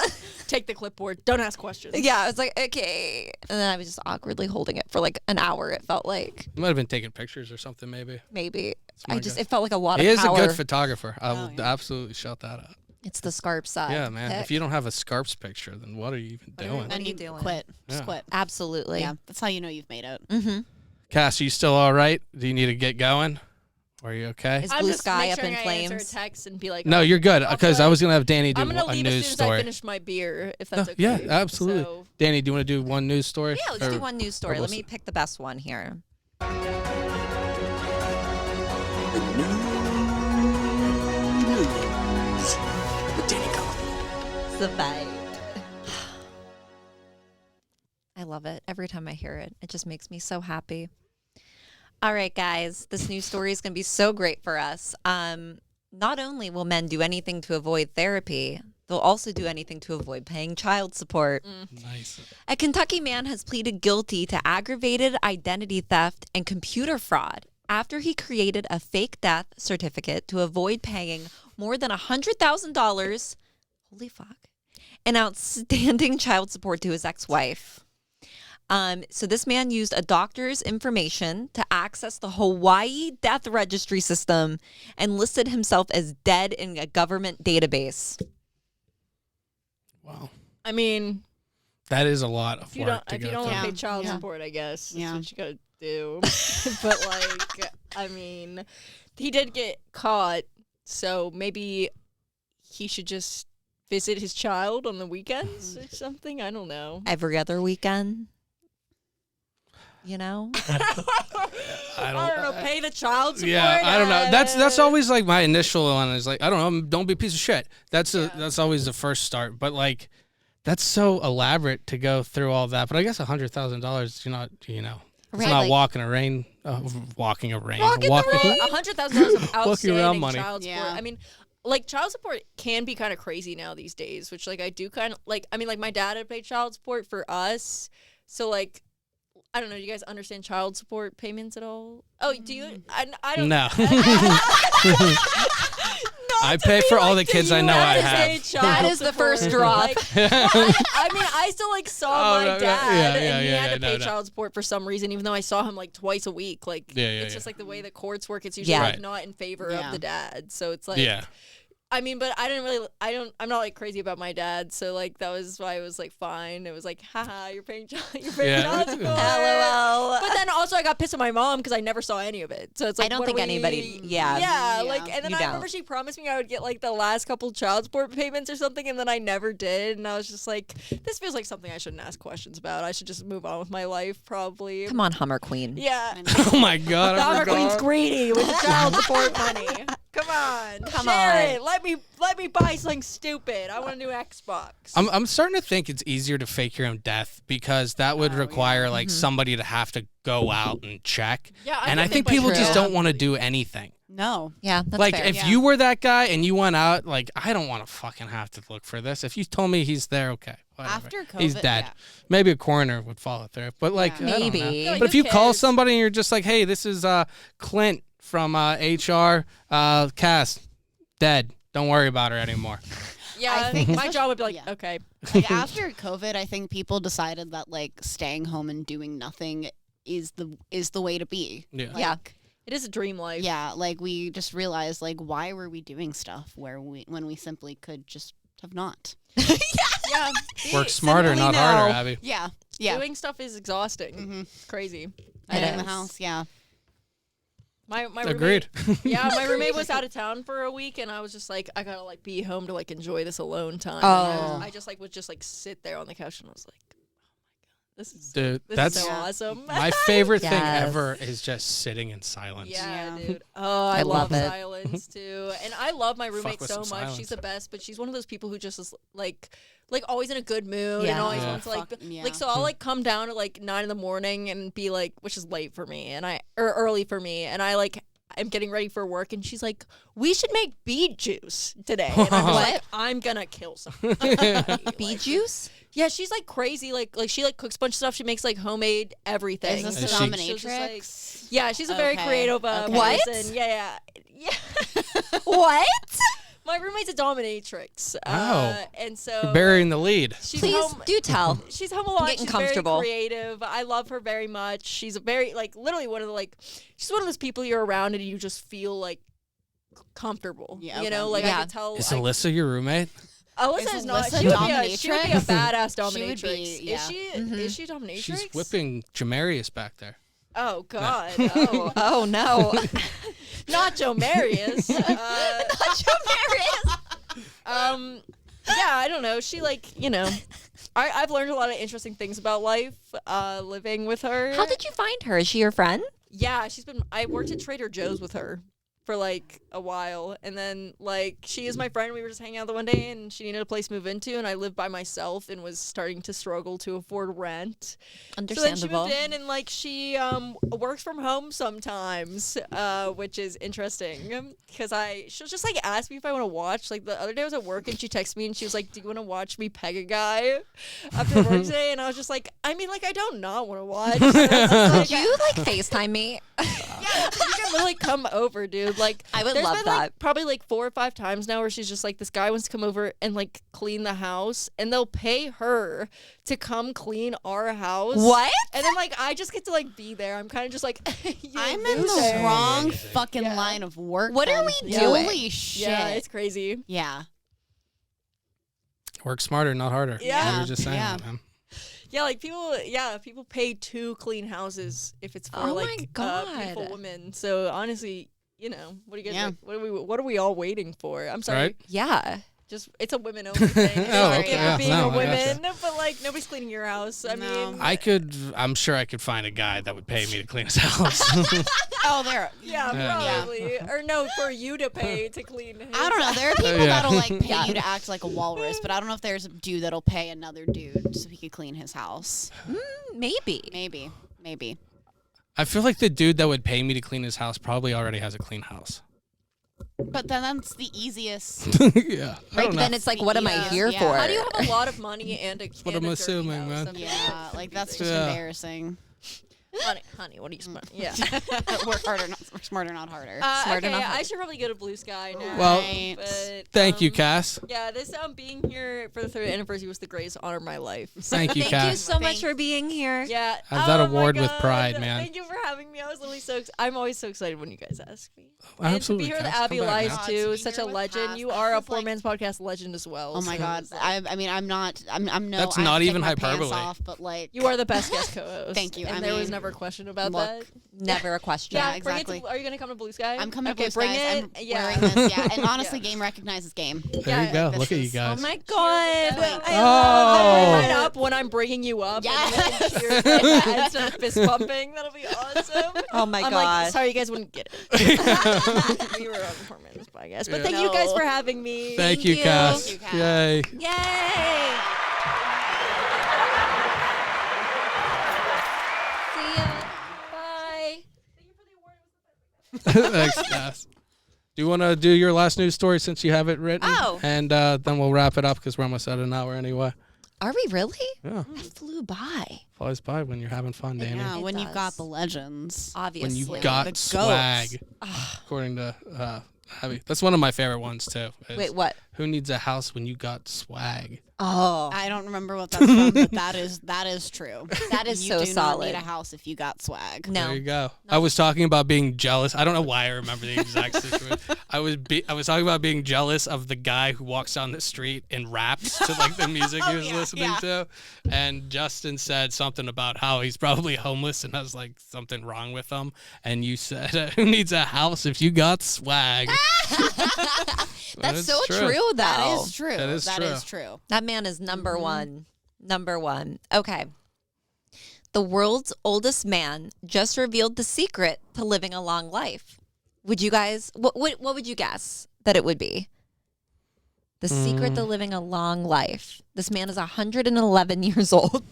Take the clipboard. Don't ask questions.
Yeah, I was like, okay. And then I was just awkwardly holding it for like an hour, it felt like.
You might have been taking pictures or something, maybe.
Maybe.
my
It felt like a lot
He
of
is
power.
a good photographer. I will absolutely shout that out.
It's the Scarp side.
Yeah, man.
pick.
If you don't have a Scarps picture, then what are you even doing?
And you quit. Just
Yeah.
quit.
Absolutely.
Yeah, that's how you know you've made it.
Mm-hmm.
Cass, are you still all right? Do you need to get going? Are you okay?
I'm
Blue
just
sky
make
up
sure
in
I
flames?
answer a text and be like,
No,
oh,
you're good
I'll
because
be
I
like,
was gonna have Danny do
I'm gonna
a
leave
news
as soon as
story.
I finish my beer, if that's okay.
Yeah, absolutely.
So,
Danny, do you want to do one news story?
Yeah, let's
Or-
do one news story.
or
Let
what's
me pick the best one here. The vibe. I love it. Every time I hear it, it just makes me so happy. All right, guys, this news story is going to be so great for us. Not only will men do anything to avoid therapy, they'll also do anything to avoid paying child support.
Nice.
A Kentucky man has pleaded guilty to aggravated identity theft and computer fraud after he created a fake death certificate to avoid paying more than $100,000, holy fuck, in outstanding child support to his ex-wife. So this man used a doctor's information to access the Hawaii death registry system and listed himself as dead in a government database.
Wow.
I mean,
That is a lot of
if you
work
don't,
to
if you
go
don't
through.
want to pay child
Yeah.
support, I guess that's
Yeah.
what you gotta do. But like, I mean, he did get caught, so maybe he should just visit his child on the weekends or something. I don't know.
Every other weekend. You know?
I
don't know. Pay the child support.
Yeah, I don't know. That's always like my initial one is like, I don't know, don't be a piece of shit. That's always the first start. But like, that's so elaborate to go through all that. But I guess $100,000, you're not, it's
Right,
not
like-
walking a rain, walking a rain,
$100,000 of
walking
outstanding
around money.
child support.
Yeah.
I mean, like child support can be kind of crazy now these days, which like I do kind of like. I mean, like my dad had paid child support for us, so like. I don't know. Do you guys understand child support payments at all? Oh, do you? I don't.
No. I pay for all the kids I know I have.
That
is the first drop.
I mean, I still like saw
Oh,
my
no,
dad,
yeah,
and he
yeah,
had to
yeah,
pay
no.
child support for some reason, even though I saw him like twice a week. Like,
Yeah, yeah,
it's just
yeah.
like the way the courts work. It's usually
Yeah.
like
Right.
not in favor
Yeah.
of the dad. So it's like,
Yeah.
I mean, but I'm not like crazy about my dad, so like that was why I was like fine. It was like, haha, you're paying child
Yeah.
support.
LOL.
But then also I got pissed at my mom because I never saw any of it. So it's like,
I don't
what
think
are we-
anybody- yeah.
Yeah,
Yeah.
like, and then
You
I remember
don't.
she promised me I would get like the last couple child support payments or something, and then I never did. And I was just like, this feels like something I shouldn't ask questions about. I should just move on with my life, probably.
Come on, Hummer Queen.
Yeah.
Oh my God.
The
I
Honor Queen's
forgot.
greedy with the child support money. Come on.
Come
Share
on.
it. Let me buy something stupid. I want a new Xbox.
I'm starting to think it's easier to fake your own death because that would require like somebody to have to go out and check.
Yeah,
and I think
that's
people just
true.
don't want to do anything.
No.
Yeah, that's
Like
fair.
if you were that guy and you went out, like I don't want to fucking have to look for this. If you told me he's there, okay, whatever.
After
he's
COVID,
dead.
yeah.
Maybe a coroner would follow through. But like
Yeah.
I don't know.
Maybe.
Yeah,
But if
who
you call
cares?
somebody and you're just like, hey, this is Clint from HR, Cass, dead. Don't worry about her anymore.
Yeah,
I think
my job would be like,
yeah.
okay.
Like, after COVID, I think people decided that like staying home and doing nothing is the way to be.
Yeah.
Like,
Yeah.
It is a dream life.
Yeah, like we just realized like why were we doing stuff when we simply could just have not.
Yeah.
Work smarter,
Simply
not
no.
harder, Abby.
Yeah. Yeah.
Doing stuff is exhausting.
Mm-hmm.
It's crazy.
In the
is.
house, yeah.
My
Agreed.
Roommate, yeah, my roommate was out of town for a week, and I was just like, I gotta like be home to like enjoy this alone time. And I just like would just like sit there on the couch and was like, oh my god, this is
Dude,
this
that's
is so awesome.
my favorite thing
Yes.
ever is just sitting in silence.
Yeah,
Yeah.
dude. Oh, I,
I
love
love it.
silence too, and I love my roommate
with
so
some
much. She's
silence.
the best, but she's one of those people who just is like always in a good mood and
Yeah.
always
Yeah.
wants to like
Yeah.
like so I'll like come down at like 9 a.m. and be like, which is late for me, and or early for me, and I'm getting ready for work, and she's like, "We should make beet juice today." And I'm just like, "I'm gonna kill someone."
Bee juice?
Yeah, she's like crazy. Like she like cooks a bunch of stuff. She makes like homemade everything.
Is
Is
this
she-
a
She's just, like-
dominatrix?
yeah, she's a very
Okay.
creative
Okay.
What?
person. Yeah.
What?
My roommate's a dominatrix.
Oh.
And so
You're burying the lead.
she's
Please
home.
do tell.
She's home a lot.
getting
She's
comfortable.
very creative. I love her very much. She's a very like literally one of the like. She's one of those people you're around and you just feel like comfortable.
Yeah,
You know,
okay.
like I
Yeah.
can tell.
Is Alyssa your roommate?
Alyssa is not.
Alyssa
She would be a
dominatrix?
badass
She
dominatrix.
would be, yeah.
Is she? Is she a dominatrix?
She's whipping Jamarius back there.
Oh God. Oh.
Oh no.
Not Joe Marius.
Not Joe Marius.
Yeah, I don't know. She I've learned a lot of interesting things about life living with her.
How did you find her? Is she your friend?
Yeah, I worked at Trader Joe's with her for like a while, and then like she is my friend. We were just hanging out the one day, and she needed a place to move into, and I lived by myself and was starting to struggle to afford rent.
Understandable.
So then she moved in, and like she works from home sometimes, which is interesting because she'll just like ask me if I want to watch. Like the other day I was at work and she texted me and she was like, "Do you want to watch me peg a guy after work today?" And I was just like, I mean, like I don't not want to watch.
Could you like FaceTime me?
Yeah, you can literally come over, dude. Like
I would
there's
love
been,
that.
Like, probably like 4 or 5 times now where she's just like, this guy wants to come over and like clean the house, and they'll pay her to come clean our house.
What?
And then like I just get to like be there. I'm kind of just like,
I'm in the wrong fucking line of work.
What are
then.
we doing?
Holy shit!
Yeah, it's crazy.
Yeah.
Work smarter, not harder.
Yeah.
You were just saying
Yeah.
that, man.
Yeah, like people pay to clean houses if it's for
Oh my
like
God.
beautiful women. So honestly, what do you guys?
Yeah.
What are we all waiting for? I'm sorry.
Right?
Yeah.
Just it's a women only thing.
Oh,
Sorry
okay,
for
yeah,
being
no,
a
I
women,
gotcha.
but like nobody's cleaning your house. I mean,
I'm sure I could find a guy that would pay me to clean his house.
Oh, there.
yeah,
Yeah.
probably. Or no, for you to pay to clean.
I don't know. There are people
Yeah.
that'll like pay you to act like a walrus, but I don't know if there's a dude that'll pay another dude so he could clean his house.
Maybe.
Maybe.
I feel like the dude that would pay me to clean his house probably already has a clean house.
But then that's the easiest.
Yeah. I
Right,
don't
then
know.
it's like, what am I here
Yeah.
for?
How do you have a lot of money and a
what
and
I'm
a dirty
assuming,
house?
man.
I mean,
Yeah, like that's just
Yeah.
embarrassing.
honey, what are you smart? Yeah.
Work harder, not work smarter, not harder.
Okay, I should probably go to Blue Sky now.
Well,
but,
thank you, Cass.
Yeah, this being here for the 3rd anniversary was the greatest honor of my life.
Thank you,
Thank you
Cass.
so much for being here.
Yeah,
Have that
oh my
award with
God.
pride, man.
Thank you for having me. I was literally I'm always so excited when you guys ask me.
Absolutely,
And to be here with
Cass.
Abby
Come back,
Lies
man.
too,
to be
such
here
a
with
legend.
Cass,
You
this
are a
is
poor
like-
man's podcast legend as well.
Oh my
so
God!
it's like-
I mean, I'm not. I'm no.
That's
I have
not
to take
even
my pants
hyperbole.
Off, but like,
you are the best guest co-host.
Thank you.
And
I
there was
mean,
never a question about
look,
that.
Never a question.
Yeah,
bring it
exactly.
are you gonna come to Blue Sky?
I'm coming
okay,
to Blue
bring
Skies.
it.
I'm
yeah.
wearing this. Yeah, and honestly, game recognizes game.
There you go.
This
Look at you
is-
guys.
Oh my God.
Bring
Oh.
mine up when I'm bringing you up.
Yeah.
And then we can cheer and start fist pumping. That'll be awesome.
Oh my
I'm
God.
like, sorry, you guys wouldn't get it. We were on Poor Man's podcast, but
Yeah.
thank you guys for having me.
Thank you, Cass.
Thank you, Cass.
Yay.
Yay! See ya. Bye.
Thanks, Cass. Do you want to do your last news story since you have it written?
Oh.
And then we'll wrap it up because we're almost at an hour anyway.
Are we really?
Yeah.
That flew by.
Flies by when you're having fun, Danny.
Yeah,
It
when you've got
does.
the legends.
Obviously.
When you
The
got
goats.
swag, according to Abby. That's one of my favorite ones, too. is
Wait, what?
Who needs a house when you got swag?
Oh.
I don't remember what that's from, but that is true.
That is
you
so
do
solid.
Not need a house if you got swag.
No.
There you go. I was talking about being jealous. I don't know why I remember the exact situation. I was talking about being jealous of the guy who walks down the street and raps to like the music he was listening to. And Justin said something about how he's probably homeless and has like something wrong with him. And you said, "Who needs a house if you got swag?"
That's
It's
so true, though.
That is true.
That is
That
true.
is true.
That man is number one. Number one. Okay. The world's oldest man just revealed the secret to living a long life. Would you guys, what would you guess that it would be? The secret to living a long life. This man is 111 years old.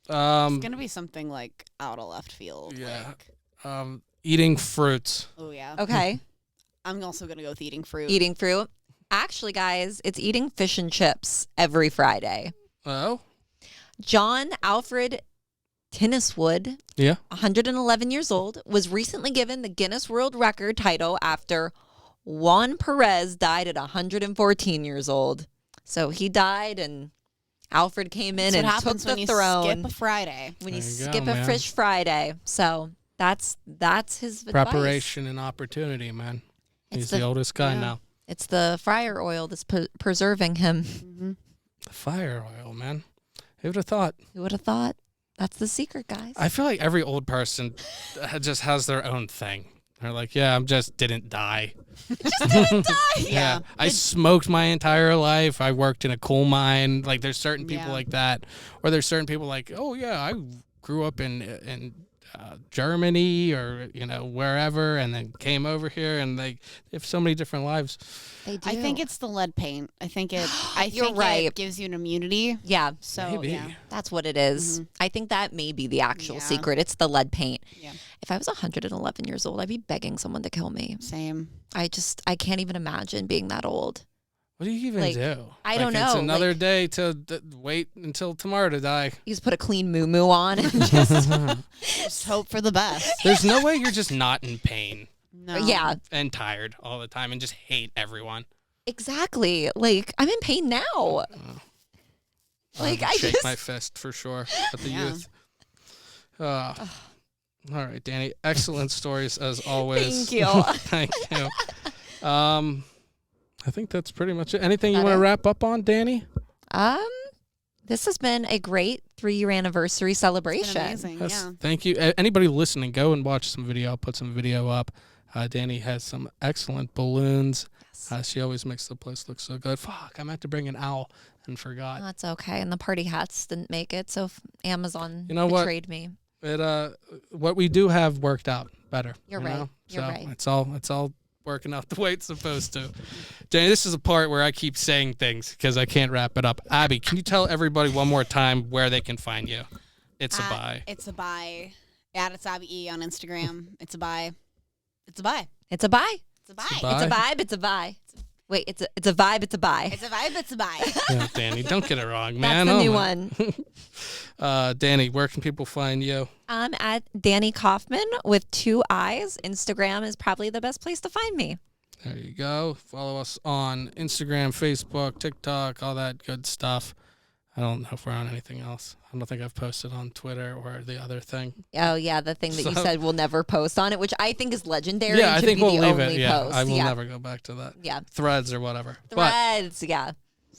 It's gonna be something like out of left field.
Yeah.
Like,
Eating fruits.
oh yeah.
Okay.
I'm also gonna go with eating fruit.
Eating fruit. Actually, guys, it's eating fish and chips every Friday.
Oh?
John Alfred Tinniswood,
Yeah.
111 years old, was recently given the Guinness World Record title after Juan Perez died at 114 years old. So he died and Alfred came in
That's
and
what
took
happens
the
when you
throne.
skip a Friday.
When you
There you go,
skip a
man.
Fish Friday. So that's his advice.
Preparation and opportunity, man. He's the oldest guy now.
It's the fryer oil that's preserving him.
The fire oil, man. Who would have thought?
Who would have thought? That's the secret, guys.
I feel like every old person just has their own thing. They're like, yeah, I'm just didn't die.
Just didn't die.
Yeah. I smoked my entire life. I worked in a coal mine. Like, there's certain people like that. Or there's certain people like, oh, yeah, I grew up in Germany or, wherever, and then came over here, and they have so many different lives.
They do.
I think it's the lead paint. I think
You're
think
right.
it gives you an immunity.
Yeah.
So
Maybe.
yeah.
That's what it is. I think that may be the actual secret. It's the lead paint.
Yeah.
If I was 111 years old, I'd be begging someone to kill me.
Same.
I can't even imagine being that old.
What do you even do?
I don't know.
It's another day to wait until tomorrow to die.
You just put a clean moo-moo on and
Just hope for the best.
There's no way you're just not in pain.
No.
Yeah.
And tired all the time and just hate everyone.
Exactly. Like, I'm in pain now. Like, I
shake
just...
my fist for sure at the youth. All right, Danny. Excellent stories as always.
Thank you.
Thank you. I think that's pretty much it. Anything you want to wrap up on, Danny?
This has been a great 3-year anniversary celebration.
Amazing. Yeah.
Thank you. Anybody listening, go and watch some video. I'll put some video up. Danny has some excellent balloons. She always makes the place look so good. Fuck, I meant to bring an owl and forgot.
That's okay. And the party hats didn't make it, so Amazon
You know what?
betrayed me.
What we do have worked out better.
You're
you
right.
know?
You're
so
right.
It's all working out the way it's supposed to. Danny, this is a part where I keep saying things because I can't wrap it up. Abby, can you tell everybody one more time where they can find you? It's a buy.
It's a buy. It's Abby E on Instagram. It's a buy. It's a buy.
It's a buy.
It's a buy.
It's a buy.
It's a vibe. It's a buy. Wait, it's a vibe. It's a buy.
It's a vibe. It's a buy.
Yeah, Danny, don't get it wrong, man.
That's the new
one. Danny, where can people find you?
I'm at Danny Kaufman with 2 eyes. Instagram is probably the best place to find me.
There you go. Follow us on Instagram, Facebook, TikTok, all that good stuff. I don't know if we're on anything else. I don't think I've posted on Twitter or the other thing.
Oh, yeah, the thing that you said we'll never post on it, which I think is legendary.
Yeah, I
should
think
be
we'll
the
leave
only
it. Yeah,
post.
I will never go back to that.
Yeah.
Threads or whatever.
Threads, yeah.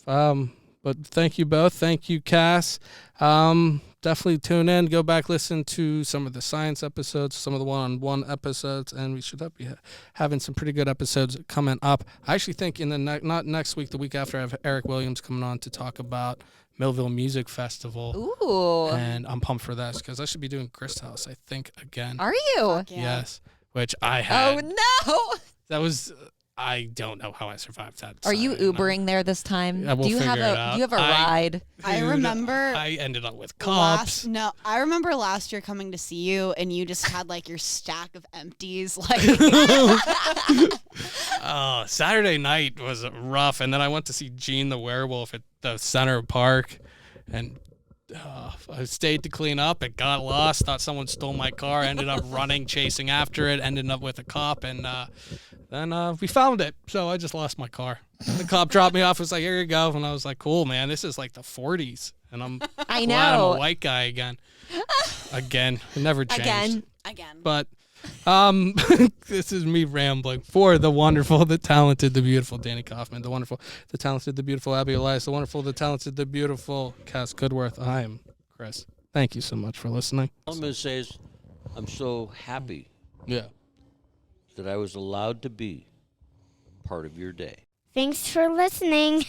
But thank you both. Thank you, Cass. Definitely tune in. Go back, listen to some of the science episodes, some of the one-on-one episodes, and we should be having some pretty good episodes coming up. I actually think in the not next week, the week after, I have Eric Williams coming on to talk about Millville Music Festival.
Ooh.
And I'm pumped for that because I should be doing Grist House, I think, again.
Are you?
Yes. Which I had.
Oh, no.
That was... I don't know how I survived that.
Are you Ubering there this time?
Yeah, we'll
do you have
figure it out.
Do you have a ride?
I remember.
I ended up with cops.
I remember last year coming to see you, and you just had like your stack of empties. Like,
Saturday night was rough, and then I went to see Gene the Werewolf at the Center Park, and I stayed to clean up. It got lost. Thought someone stole my car. Ended up running, chasing after it. Ended up with a cop, and then we found it. So I just lost my car. And the cop dropped me off. Was like, "Here you go," and I was like, "Cool, man. This is like the '40s." And I'm glad I'm a white guy again. Again, it never changed.
Again.
But this is me rambling for the wonderful, the talented, the beautiful Danny Kaufman, the wonderful, the talented, the beautiful Abby Elias, the wonderful, the talented, the beautiful Cass Goodworth. I'm Chris. Thank you so much for listening.
All I'm going to say is I'm so happy that I was allowed to be part of your day.
Thanks for listening.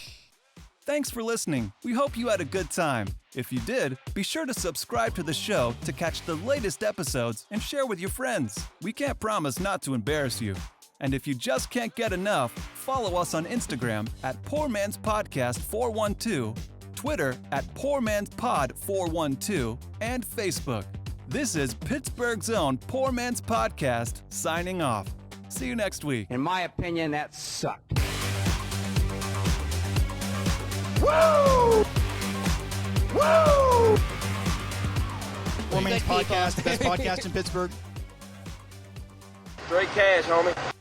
Thanks for listening. We hope you had a good time. If you did, be sure to subscribe to the show to catch the latest episodes and share with your friends. We can't promise not to embarrass you. And if you just can't get enough, follow us on Instagram at Poor Man's Podcast 412, Twitter at Poor Man's Pod 412, and Facebook. This is Pittsburgh's own Poor Man's Podcast signing off. See you next week.
In my opinion, that sucked. Woo! Woo!
Poor Man's Podcast, the best podcast in Pittsburgh.
Straight cash, homie.